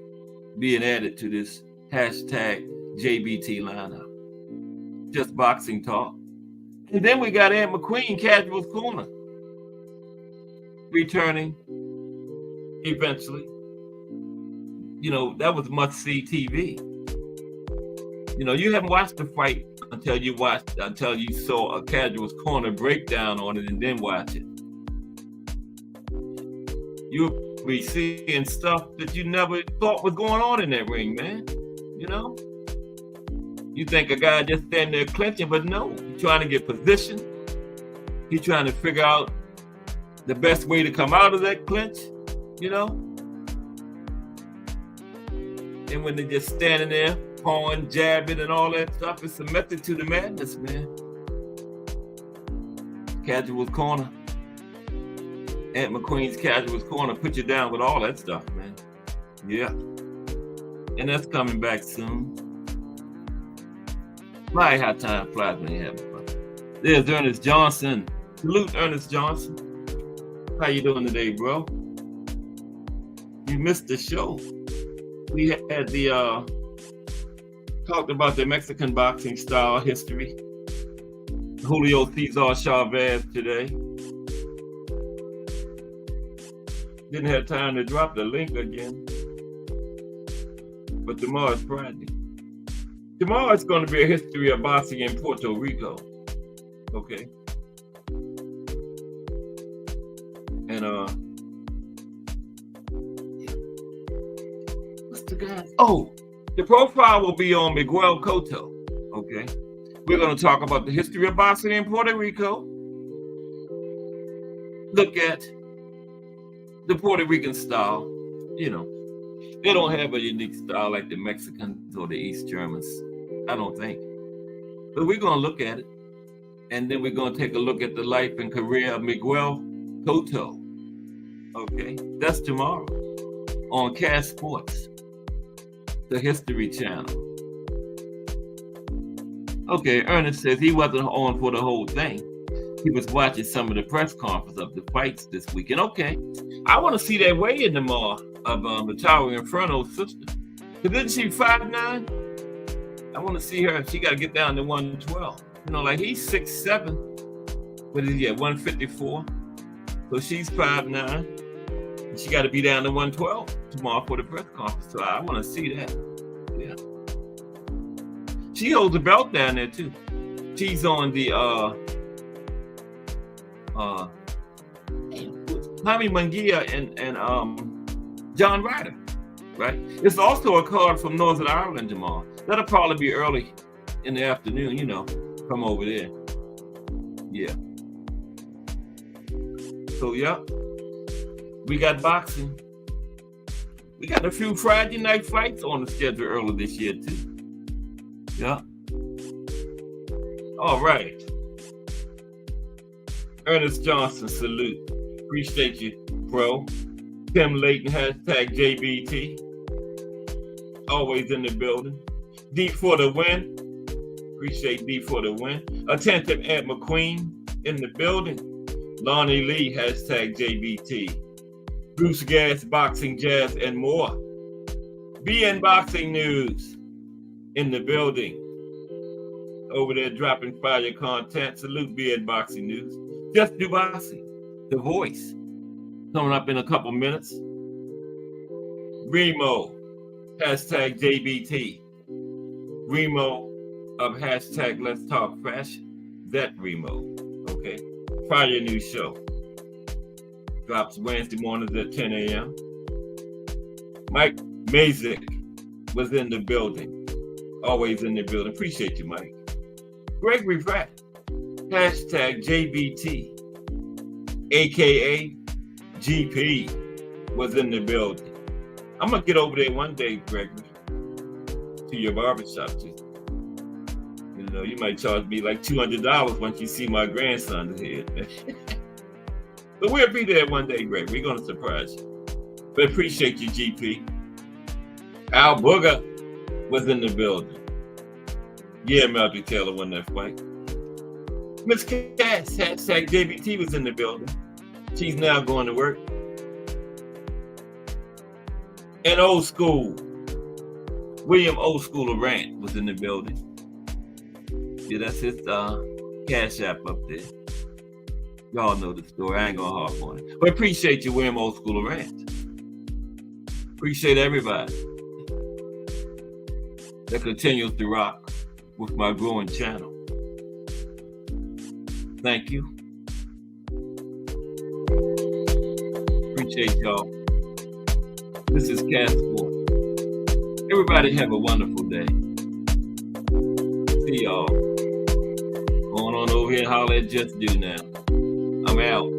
being added to this hashtag JBT lineup. Just boxing talk. And then we got Ed McQueen, Casual's Corner, returning eventually. You know, that was must-see TV. You know, you haven't watched the fight until you saw a Casual's Corner breakdown on it and then watch it. You'll be seeing stuff that you never thought was going on in that ring, man. You know? You think a guy just standing there clinching, but no. He's trying to get position. He's trying to figure out the best way to come out of that clinch, you know? And when they're just standing there, pawing, jabbing, and all that stuff, it's a method to the madness, man. Casual's Corner. Aunt McQueen's Casual's Corner put you down with all that stuff, man. Yeah. And that's coming back soon. My, how time flies when you're having fun. There's Ernest Johnson. Salute, Ernest Johnson. How you doing today, bro? You missed the show. We had the talked about the Mexican boxing style history. Julio Cesar Chavez today. Didn't have time to drop the link again. But tomorrow's Friday. Tomorrow it's going to be a history of boxing in Puerto Rico. Okay. And what's the guy? Oh, the profile will be on Miguel Cotto. Okay. We're going to talk about the history of boxing in Puerto Rico. Look at the Puerto Rican style. You know, they don't have a unique style like the Mexicans or the East Germans, I don't think. But we're going to look at it. And then we're going to take a look at the life and career of Miguel Cotto. Okay, that's tomorrow on Cash Sports, the History Channel. Okay, Ernest says he wasn't on for the whole thing. He was watching some of the press conference of the fights this weekend. Okay, I want to see that weigh-in tomorrow of the Tower Inferno's sister. Because isn't she 5'9"? I want to see her. She got to get down to 112. You know, like he's 6'7". What is he at, 154? So she's 5'9". And she got to be down to 112 tomorrow for the press conference. So I want to see that. Yeah. She holds a belt down there too. She's on the Jaime Munguia and John Ryder, right? It's also a card from Northern Ireland tomorrow. That'll probably be early in the afternoon, you know, from over there. Yeah. So yeah, we got boxing. We got a few Friday night fights on the schedule early this year too. Yeah. All right. Ernest Johnson, salute. Appreciate you, bro. Tim Layton, hashtag JBT. Always in the building. D for the win. Appreciate D for the win. Attentive Aunt McQueen in the building. Lonnie Lee, hashtag JBT. Bruce Gas, Boxing, Jazz, and more. BN Boxing News in the building. Over there dropping fire content. Salute BN Boxing News. Just Dubasi, the voice. Coming up in a couple minutes. Remo, hashtag JBT. Remo of hashtag Let's Talk Fashion. That Remo. Okay. Fire News Show. Drops Wednesday mornings at 10 a.m. Mike Mazik was in the building. Always in the building. Appreciate you, Mike. Gregory Pratt, hashtag JBT, aka GP, was in the building. I'm gonna get over there one day, Gregory, to your barbershop too. You know, you might charge me like $200 once you see my grandson's head. But we'll be there one day, Greg. We're going to surprise you. But appreciate you, GP. Al Booger was in the building. Yeah, Melody Taylor won that fight. Miss Cass, hashtag JBT, was in the building. She's now going to work. And Old School, William Old School Durant was in the building. Yeah, that's his Cash App up there. Y'all know the story. I ain't gonna harp on it. But appreciate you, William Old School Rant. Appreciate everybody that continues to rock with my growing channel. Thank you. Appreciate y'all. This is Cash Sports. Everybody have a wonderful day. See y'all. Going on over here and holler at Just Do now. I'm out.